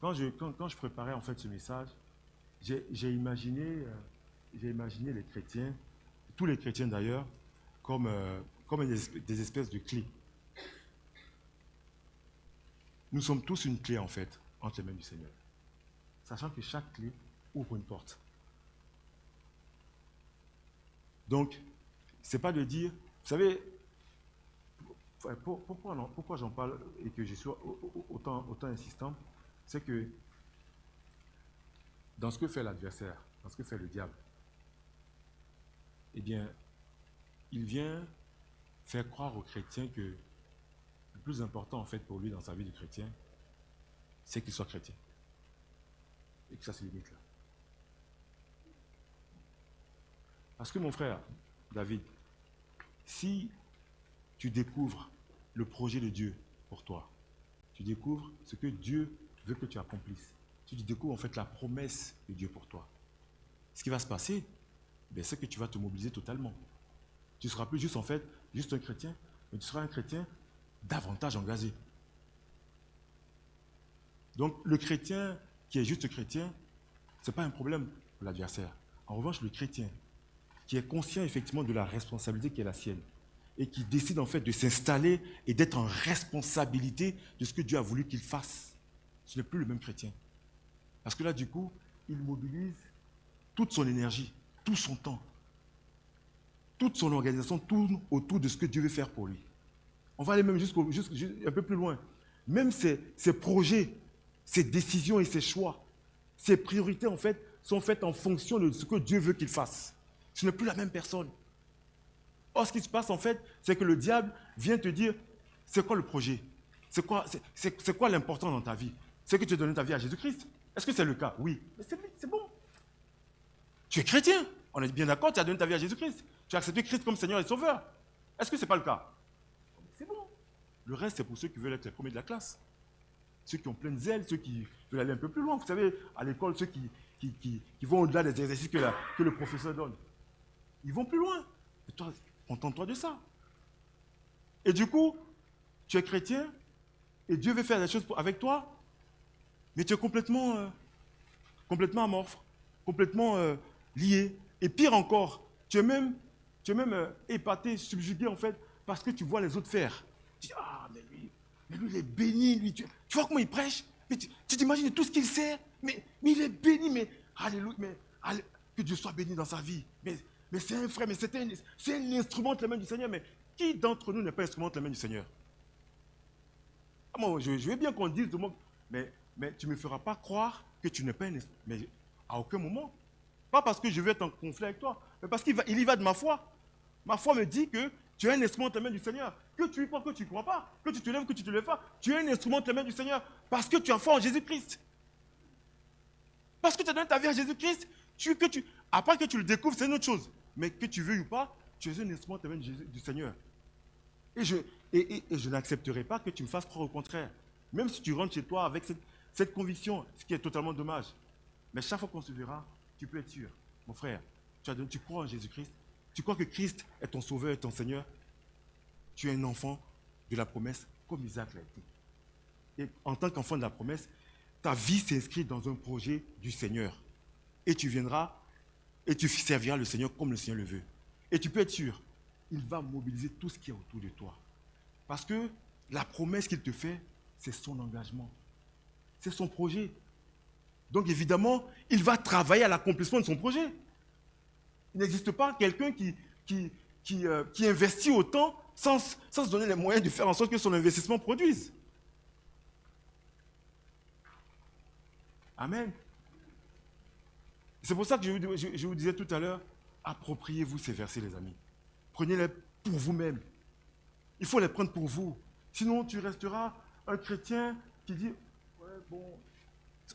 Quand je préparais, en fait, ce message, j'ai imaginé les chrétiens, tous les chrétiens d'ailleurs, comme des espèces de clés. Nous sommes tous une clé, en fait, entre les mains du Seigneur. Sachant que chaque clé ouvre une porte. Donc, c'est pas de dire, vous savez, pourquoi j'en parle et que je suis autant insistant, c'est que dans ce que fait l'adversaire, dans ce que fait le diable, eh bien, il vient faire croire aux chrétiens que le plus important, en fait, pour lui dans sa vie de chrétien, c'est qu'il soit chrétien. Et que ça se limite là. Parce que mon frère, David, si tu découvres le projet de Dieu pour toi, tu découvres ce que Dieu veut que tu accomplisses, tu découvres en fait la promesse de Dieu pour toi, ce qui va se passer, c'est que tu vas te mobiliser totalement. Tu ne seras plus juste en fait, juste un chrétien, mais tu seras un chrétien davantage engagé. Donc le chrétien qui est juste chrétien, ce n'est pas un problème pour l'adversaire. En revanche, le chrétien qui est conscient effectivement de la responsabilité qui est la sienne et qui décide en fait de s'installer et d'être en responsabilité de ce que Dieu a voulu qu'il fasse, ce n'est plus le même chrétien. Parce que là, du coup, il mobilise toute son énergie, tout son temps, toute son organisation tourne autour de ce que Dieu veut faire pour lui. On va aller même un peu plus loin. Même ses projets, ses décisions et ses choix, ses priorités, en fait, sont faites en fonction de ce que Dieu veut qu'il fasse. Ce n'est plus la même personne. Or, ce qui se passe, en fait, c'est que le diable vient te dire, c'est quoi le projet? C'est quoi l'important dans ta vie? C'est que tu as donné ta vie à Jésus-Christ. Est-ce que c'est le cas? Oui. Mais c'est bon. Tu es chrétien. On est bien d'accord, tu as donné ta vie à Jésus-Christ. Tu as accepté Christ comme Seigneur et Sauveur. Est-ce que ce n'est pas le cas? C'est bon. Le reste, c'est pour ceux qui veulent être les premiers de la classe. Ceux qui ont plein de zèle, ceux qui veulent aller un peu plus loin. Vous savez, à l'école, ceux qui vont au-delà des exercices que le professeur donne. Ils vont plus loin. Et toi, contente-toi de ça. Et du coup, tu es chrétien et Dieu veut faire des choses avec toi, mais tu es complètement amorphe, complètement lié. Et pire encore, tu es même épaté, subjugué en fait, parce que tu vois les autres faire. Tu dis, ah, mais lui il est béni, lui. Tu vois comment il prêche? Mais tu t'imagines tout ce qu'il sait, mais il est béni, mais alléluia, que Dieu soit béni dans sa vie. Mais c'est un frère, mais c'est un instrument entre les mains du Seigneur. Mais qui d'entre nous n'est pas instrument entre les mains du Seigneur? Moi, je veux bien qu'on dise de moi, mais tu ne me feras pas croire que tu n'es pas un instrument. Mais à aucun moment. Pas parce que je veux être en conflit avec toi, mais parce qu'il y va de ma foi. Ma foi me dit que tu es un instrument entre les mains du Seigneur. Que tu y crois, que tu ne crois pas, que tu te lèves, que tu ne te lèves pas, tu es un instrument entre les mains du Seigneur parce que tu as foi en Jésus-Christ. Parce que tu as donné ta vie à Jésus-Christ, après que tu le découvres, c'est une autre chose. Mais que tu veuilles ou pas, tu es un instrument entre les mains du Seigneur. Et je n'accepterai pas que tu me fasses croire au contraire. Même si tu rentres chez toi avec cette conviction, ce qui est totalement dommage. Mais chaque fois qu'on se verra, tu peux être sûr, mon frère, tu crois en Jésus-Christ, tu crois que Christ est ton sauveur et ton Seigneur, tu es un enfant de la promesse comme Isaac l'a été. Et en tant qu'enfant de la promesse, ta vie s'inscrit dans un projet du Seigneur. Et tu viendras et tu serviras le Seigneur comme le Seigneur le veut. Et tu peux être sûr, il va mobiliser tout ce qui est autour de toi. Parce que la promesse qu'il te fait, c'est son engagement. C'est son projet. Donc évidemment, il va travailler à l'accomplissement de son projet. Il n'existe pas quelqu'un qui investit autant sans se donner les moyens de faire en sorte que son investissement produise. Amen. C'est pour ça que je vous disais tout à l'heure, appropriez-vous ces versets, les amis. Prenez-les pour vous-même. Il faut les prendre pour vous. Sinon, tu resteras un chrétien qui dit, ouais, bon,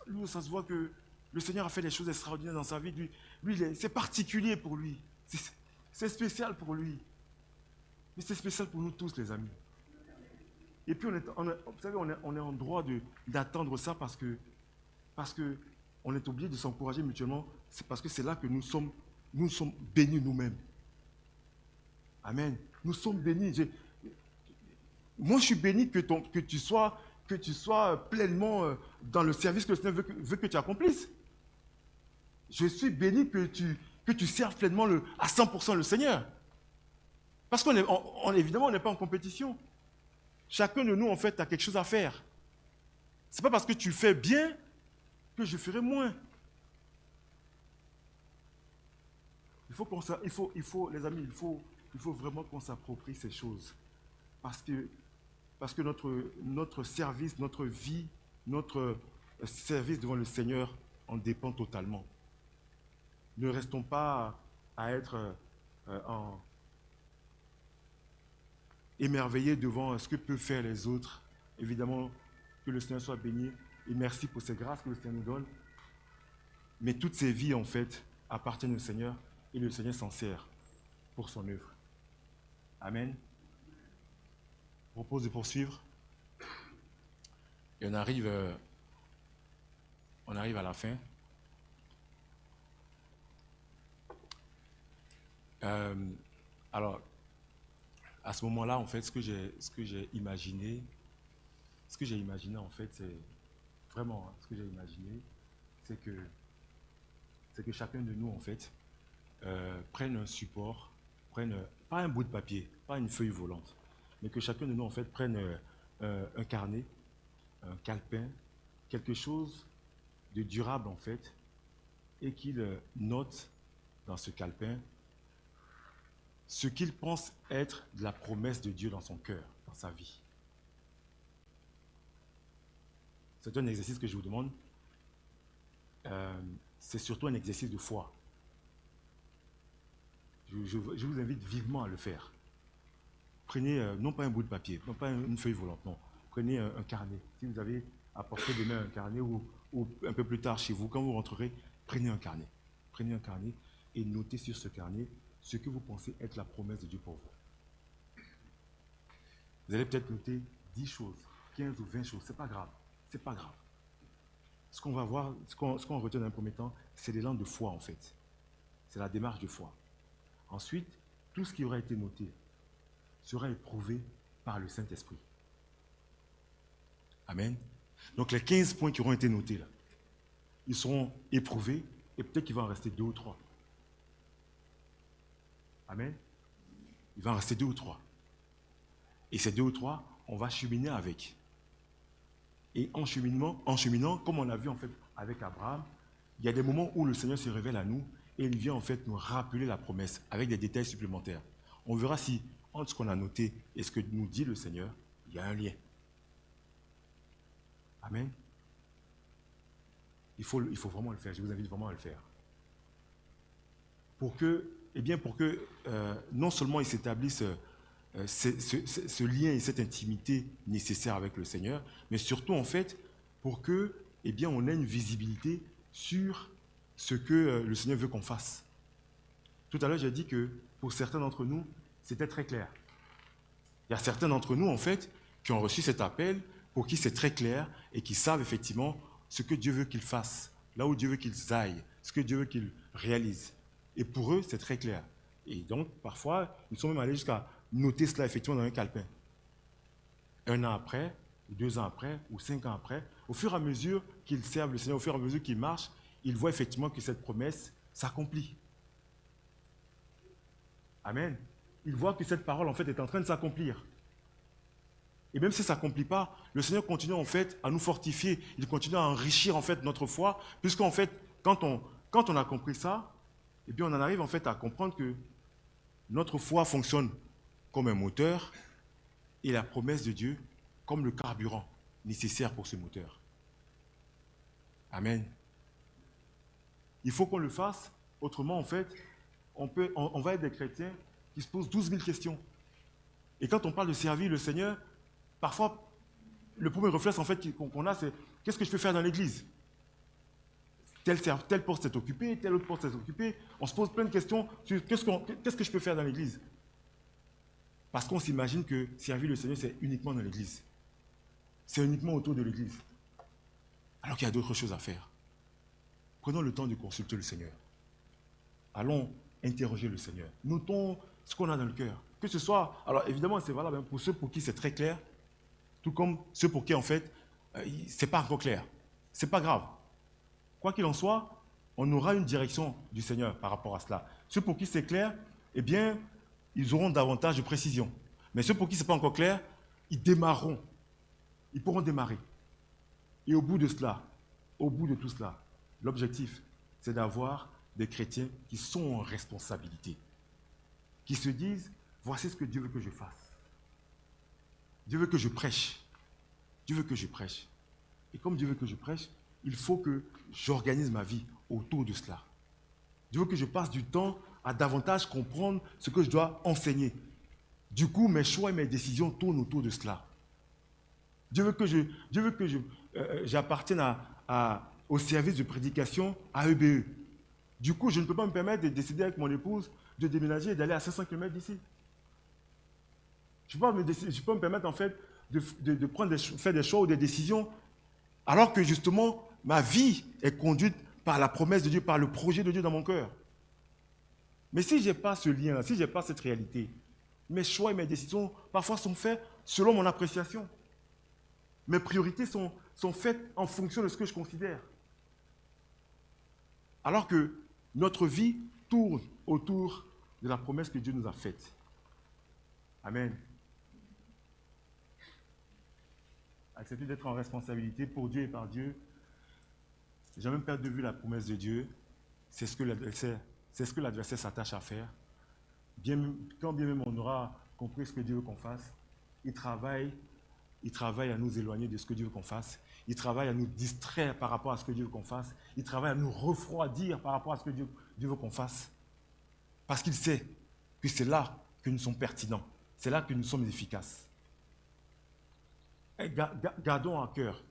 lui, ça se voit que le Seigneur a fait des choses extraordinaires dans sa vie. Lui c'est particulier pour lui. C'est spécial pour lui. Mais c'est spécial pour nous tous, les amis. Et puis, vous savez, on est en droit d'attendre ça parce que on est obligé de s'encourager mutuellement. C'est parce que c'est là que nous sommes bénis nous-mêmes. Amen. Nous sommes bénis. Moi, je suis béni que tu sois pleinement dans le service que le Seigneur veut que tu accomplisses. Je suis béni que tu serves pleinement à 100% le Seigneur. Parce qu'évidemment, on n'est pas en compétition. Chacun de nous, en fait, a quelque chose à faire. Ce n'est pas parce que tu fais bien que je ferai moins. Les amis, il faut vraiment qu'on s'approprie ces choses. Parce que notre service, notre vie, notre service devant le Seigneur en dépend totalement. Ne restons pas à être émerveillés devant ce que peuvent faire les autres. Évidemment, que le Seigneur soit béni et merci pour ces grâces que le Seigneur nous donne. Mais toutes ces vies, en fait, appartiennent au Seigneur et le Seigneur s'en sert pour son œuvre. Amen. Je propose de poursuivre. Et on arrive à la fin. Alors, à ce moment-là, en fait, ce que j'ai imaginé, en fait, c'est vraiment ce que j'ai imaginé, c'est que chacun de nous, en fait, prenne un support, pas un bout de papier, pas une feuille volante, mais que chacun de nous, en fait, prenne un carnet, un calepin, quelque chose de durable, en fait, et qu'il note dans ce calepin ce qu'il pense être de la promesse de Dieu dans son cœur, dans sa vie. C'est un exercice que je vous demande. C'est surtout un exercice de foi. Je vous invite vivement à le faire. Prenez, non pas un bout de papier, non pas une feuille volante, non. Prenez un carnet. Si vous avez à portée de main un carnet ou un peu plus tard chez vous, quand vous rentrerez, prenez un carnet. Prenez un carnet et notez sur ce carnet ce que vous pensez être la promesse de Dieu pour vous. Vous allez peut-être noter 10 choses, 15 ou 20 choses, c'est pas grave. C'est pas grave. Ce qu'on va voir, ce qu'on retient dans un premier temps, c'est l'élan de foi en fait. C'est la démarche de foi. Ensuite, tout ce qui aura été noté sera éprouvé par le Saint-Esprit. Amen. Donc les 15 points qui auront été notés là, ils seront éprouvés et peut-être qu'il va en rester 2 ou 3. Amen. Il va en rester 2 ou 3. Et ces 2 ou 3, on va cheminer avec. Et en cheminant, comme on a vu en fait avec Abraham, il y a des moments où le Seigneur se révèle à nous et il vient en fait nous rappeler la promesse avec des détails supplémentaires. On verra si entre ce qu'on a noté et ce que nous dit le Seigneur, il y a un lien. Amen. Il faut vraiment le faire. Je vous invite vraiment à le faire. Pour que non seulement il s'établisse ce lien et cette intimité nécessaire avec le Seigneur, mais surtout en fait pour que on ait une visibilité sur ce que le Seigneur veut qu'on fasse. Tout à l'heure, j'ai dit que pour certains d'entre nous, c'était très clair. Il y a certains d'entre nous en fait qui ont reçu cet appel, pour qui c'est très clair et qui savent effectivement ce que Dieu veut qu'ils fassent, là où Dieu veut qu'ils aillent, ce que Dieu veut qu'ils réalisent. Et pour eux, c'est très clair. Et donc, parfois, ils sont même allés jusqu'à noter cela effectivement dans un calepin. 1 an après, ou 2 ans après, ou 5 ans après, au fur et à mesure qu'ils servent le Seigneur, au fur et à mesure qu'ils marchent, ils voient effectivement que cette promesse s'accomplit. Amen. Ils voient que cette parole, en fait, est en train de s'accomplir. Et même si ça ne s'accomplit pas, le Seigneur continue en fait à nous fortifier, il continue à enrichir en fait notre foi, puisqu'en fait, quand on a compris ça, on en arrive en fait à comprendre que notre foi fonctionne comme un moteur et la promesse de Dieu comme le carburant nécessaire pour ce moteur. Amen. Il faut qu'on le fasse, autrement en fait, on va être des chrétiens qui se posent 12 000 questions. Et quand on parle de servir le Seigneur, parfois, le premier réflexe en fait qu'on a, c'est qu'est-ce que je peux faire dans l'église? tel poste est occupé, tel autre poste est occupé. On se pose plein de questions sur qu'est-ce que je peux faire dans l'église. Parce qu'on s'imagine que servir le Seigneur, c'est uniquement dans l'église. C'est uniquement autour de l'église. Alors qu'il y a d'autres choses à faire. Prenons le temps de consulter le Seigneur. Allons interroger le Seigneur. Notons ce qu'on a dans le cœur. Que ce soit, alors évidemment, c'est valable pour ceux pour qui c'est très clair, tout comme ceux pour qui, en fait, c'est pas encore clair. C'est pas grave. Quoi qu'il en soit, on aura une direction du Seigneur par rapport à cela. Ceux pour qui c'est clair, eh bien, ils auront davantage de précision. Mais ceux pour qui ce n'est pas encore clair, ils démarreront. Ils pourront démarrer. Et au bout de cela, au bout de tout cela, l'objectif, c'est d'avoir des chrétiens qui sont en responsabilité, qui se disent, voici ce que Dieu veut que je fasse. Dieu veut que je prêche. Dieu veut que je prêche. Et comme Dieu veut que je prêche, il faut que j'organise ma vie autour de cela. Dieu veut que je passe du temps à davantage comprendre ce que je dois enseigner. Du coup, mes choix et mes décisions tournent autour de cela. Dieu veut que j'appartienne au service de prédication à EBE. Du coup, je ne peux pas me permettre de décider avec mon épouse de déménager et d'aller à 500 km d'ici. Je ne peux pas me permettre en fait de faire des choix ou des décisions alors que justement ma vie est conduite par la promesse de Dieu, par le projet de Dieu dans mon cœur. Mais si je n'ai pas ce lien, si je n'ai pas cette réalité, mes choix et mes décisions parfois sont faits selon mon appréciation. Mes priorités sont faites en fonction de ce que je considère. Alors que notre vie tourne autour de la promesse que Dieu nous a faite. Amen. Accepter d'être en responsabilité pour Dieu et par Dieu. Jamais perdre de vue la promesse de Dieu. C'est ce que l'adversaire s'attache à faire. Quand bien même on aura compris ce que Dieu veut qu'on fasse, il travaille à nous éloigner de ce que Dieu veut qu'on fasse. Il travaille à nous distraire par rapport à ce que Dieu veut qu'on fasse. Il travaille à nous refroidir par rapport à ce que Dieu veut qu'on fasse. Parce qu'il sait que c'est là que nous sommes pertinents. C'est là que nous sommes efficaces. Et gardons à cœur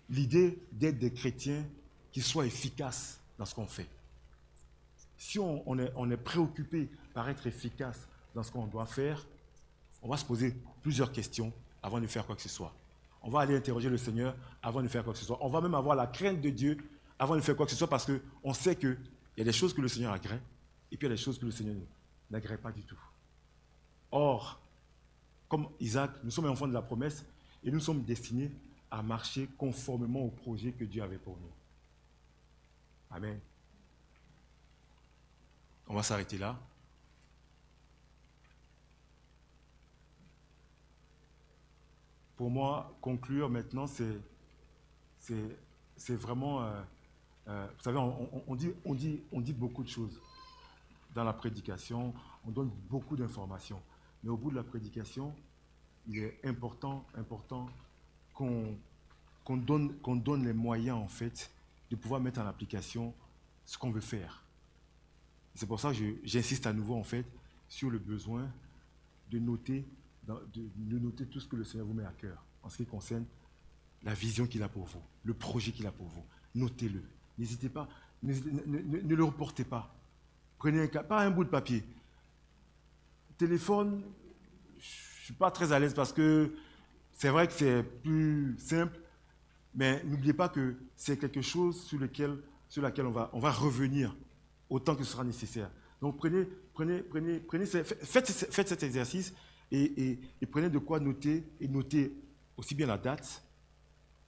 l'idée d'être des chrétiens qui soient efficaces dans ce qu'on fait. Si on est préoccupé par être efficace dans ce qu'on doit faire, on va se poser plusieurs questions avant de faire quoi que ce soit. On va aller interroger le Seigneur avant de faire quoi que ce soit. On va même avoir la crainte de Dieu avant de faire quoi que ce soit parce qu'on sait qu'il y a des choses que le Seigneur agrée et puis il y a des choses que le Seigneur n'agrée pas du tout. Or, comme Isaac, nous sommes enfants de la promesse et nous sommes destinés à marcher conformément au projet que Dieu avait pour nous. Amen. On va s'arrêter là. Pour moi, conclure maintenant, c'est vraiment... vous savez, on dit beaucoup de choses dans la prédication, on donne beaucoup d'informations. Mais au bout de la prédication, il est important qu'on donne les moyens, en fait, de pouvoir mettre en application ce qu'on veut faire. C'est pour ça que j'insiste à nouveau, en fait, sur le besoin de noter tout ce que le Seigneur vous met à cœur en ce qui concerne la vision qu'il a pour vous, le projet qu'il a pour vous. Notez-le. N'hésitez pas, ne le reportez pas. Prenez pas un bout de papier. Téléphone, je ne suis pas très à l'aise parce que c'est vrai que c'est plus simple, mais n'oubliez pas que c'est quelque chose sur laquelle on va revenir autant que ce sera nécessaire. Donc faites cet exercice et prenez de quoi noter, et notez aussi bien la date,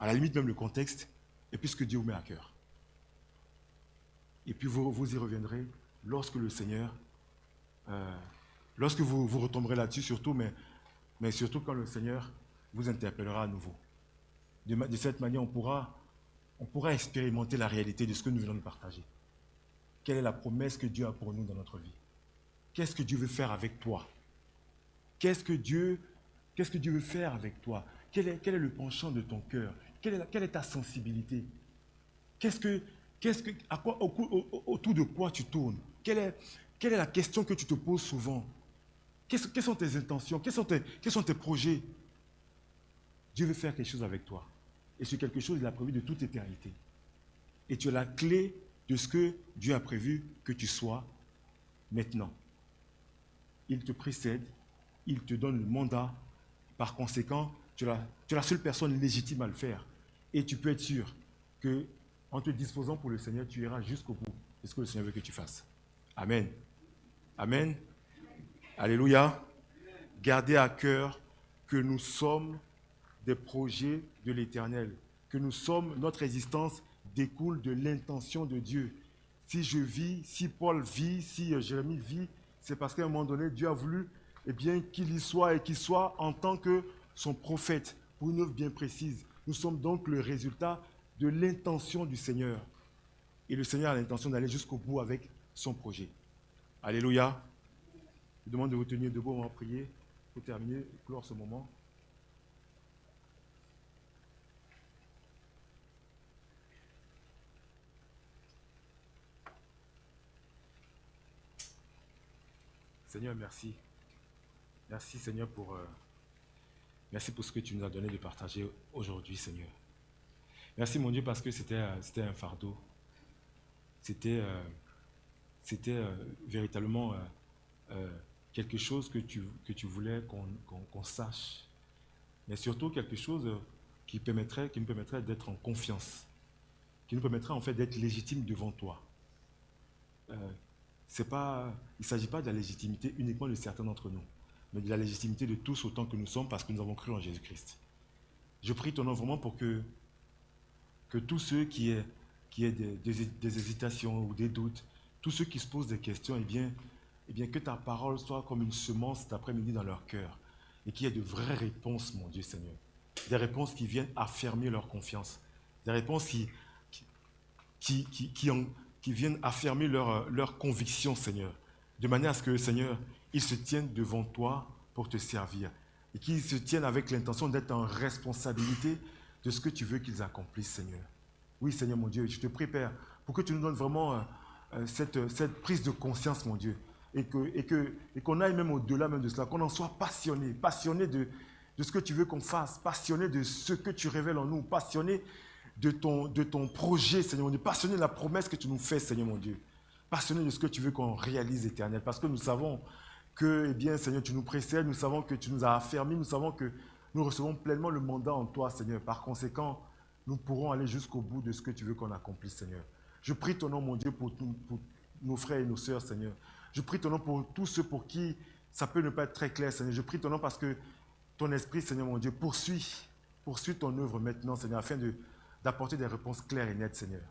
à la limite même le contexte, et puis ce que Dieu vous met à cœur. Et puis vous y reviendrez lorsque le Seigneur, lorsque vous retomberez là-dessus surtout, mais surtout quand le Seigneur vous interpellera à nouveau. De cette manière, on pourra expérimenter la réalité de ce que nous venons de partager. Quelle est la promesse que Dieu a pour nous dans notre vie? Qu'est-ce que Dieu veut faire avec toi? Qu'est-ce que Dieu veut faire avec toi? Quel est le penchant de ton cœur? Quelle est ta sensibilité? Autour de quoi tu tournes? Quelle est la question que tu te poses souvent? Quelles sont tes intentions? Quels sont tes projets? Dieu veut faire quelque chose avec toi. Et c'est quelque chose qu'il a prévu de toute éternité. et tu as la clé de ce que Dieu a prévu que tu sois maintenant. Il te précède, il te donne le mandat. Par conséquent, tu es la seule personne légitime à le faire. Et tu peux être sûr que, en te disposant pour le Seigneur, tu iras jusqu'au bout de ce que le Seigneur veut que tu fasses. Amen. Amen. Alléluia. Gardez à cœur que nous sommes des projets de l'Éternel, que notre existence découle de l'intention de Dieu. Si je vis, si Paul vit, si Jérémie vit, c'est parce qu'à un moment donné, Dieu a voulu qu'il y soit et qu'il soit en tant que son prophète pour une œuvre bien précise. Nous sommes donc le résultat de l'intention du Seigneur. Et le Seigneur a l'intention d'aller jusqu'au bout avec son projet. Alléluia. Je vous demande de vous tenir debout, on va prier pour terminer, clore ce moment. Seigneur, merci. Merci Seigneur merci pour ce que tu nous as donné de partager aujourd'hui, Seigneur. Merci mon Dieu parce que c'était un fardeau. C'était véritablement quelque chose que tu voulais qu'on sache. Mais surtout quelque chose qui nous permettrait d'être en confiance, qui nous permettrait en fait d'être légitime devant toi. Il ne s'agit pas de la légitimité uniquement de certains d'entre nous, mais de la légitimité de tous autant que nous sommes parce que nous avons cru en Jésus-Christ. Je prie ton nom vraiment pour que tous ceux qui aient des hésitations ou des doutes, tous ceux qui se posent des questions, eh bien que ta parole soit comme une semence cet après-midi dans leur cœur et qu'il y ait de vraies réponses, mon Dieu Seigneur. Des réponses qui viennent affermir leur confiance, des réponses qui viennent affirmer leur conviction, Seigneur, de manière à ce que, Seigneur, ils se tiennent devant toi pour te servir et qu'ils se tiennent avec l'intention d'être en responsabilité de ce que tu veux qu'ils accomplissent, Seigneur. Oui, Seigneur, mon Dieu, je te prie, Père, pour que tu nous donnes vraiment cette prise de conscience, mon Dieu, et qu'on aille même au-delà même de cela, qu'on en soit passionné de ce que tu veux qu'on fasse, passionné de ce que tu révèles en nous, passionné de ton projet, Seigneur mon Dieu, passionné de la promesse que tu nous fais, Seigneur mon Dieu, passionné de ce que tu veux qu'on réalise, Éternel, parce que nous savons que, eh bien, Seigneur, tu nous précèdes, nous savons que tu nous as affermis, nous savons que nous recevons pleinement le mandat en toi, Seigneur. Par conséquent, nous pourrons aller jusqu'au bout de ce que tu veux qu'on accomplisse, Seigneur. Je prie ton nom, mon Dieu, pour nos frères et nos sœurs, Seigneur. Je prie ton nom pour tous ceux pour qui ça peut ne pas être très clair, Seigneur. Je prie ton nom parce que ton esprit, Seigneur, mon Dieu, poursuit ton œuvre maintenant, Seigneur, afin d'apporter des réponses claires et nettes, Seigneur.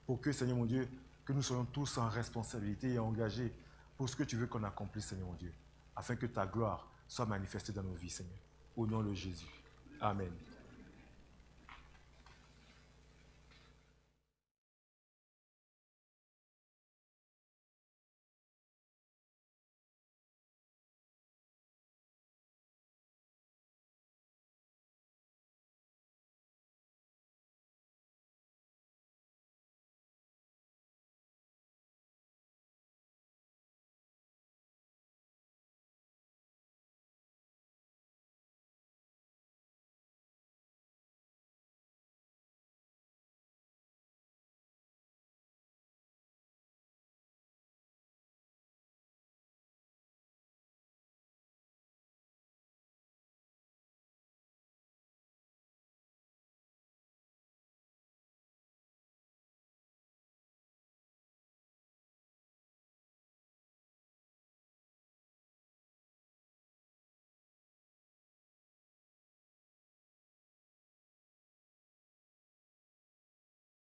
Pour que, Seigneur, mon Dieu, que nous soyons tous en responsabilité et engagés pour ce que tu veux qu'on accomplisse, Seigneur, mon Dieu, afin que ta gloire soit manifestée dans nos vies, Seigneur. Au nom de Jésus. Amen.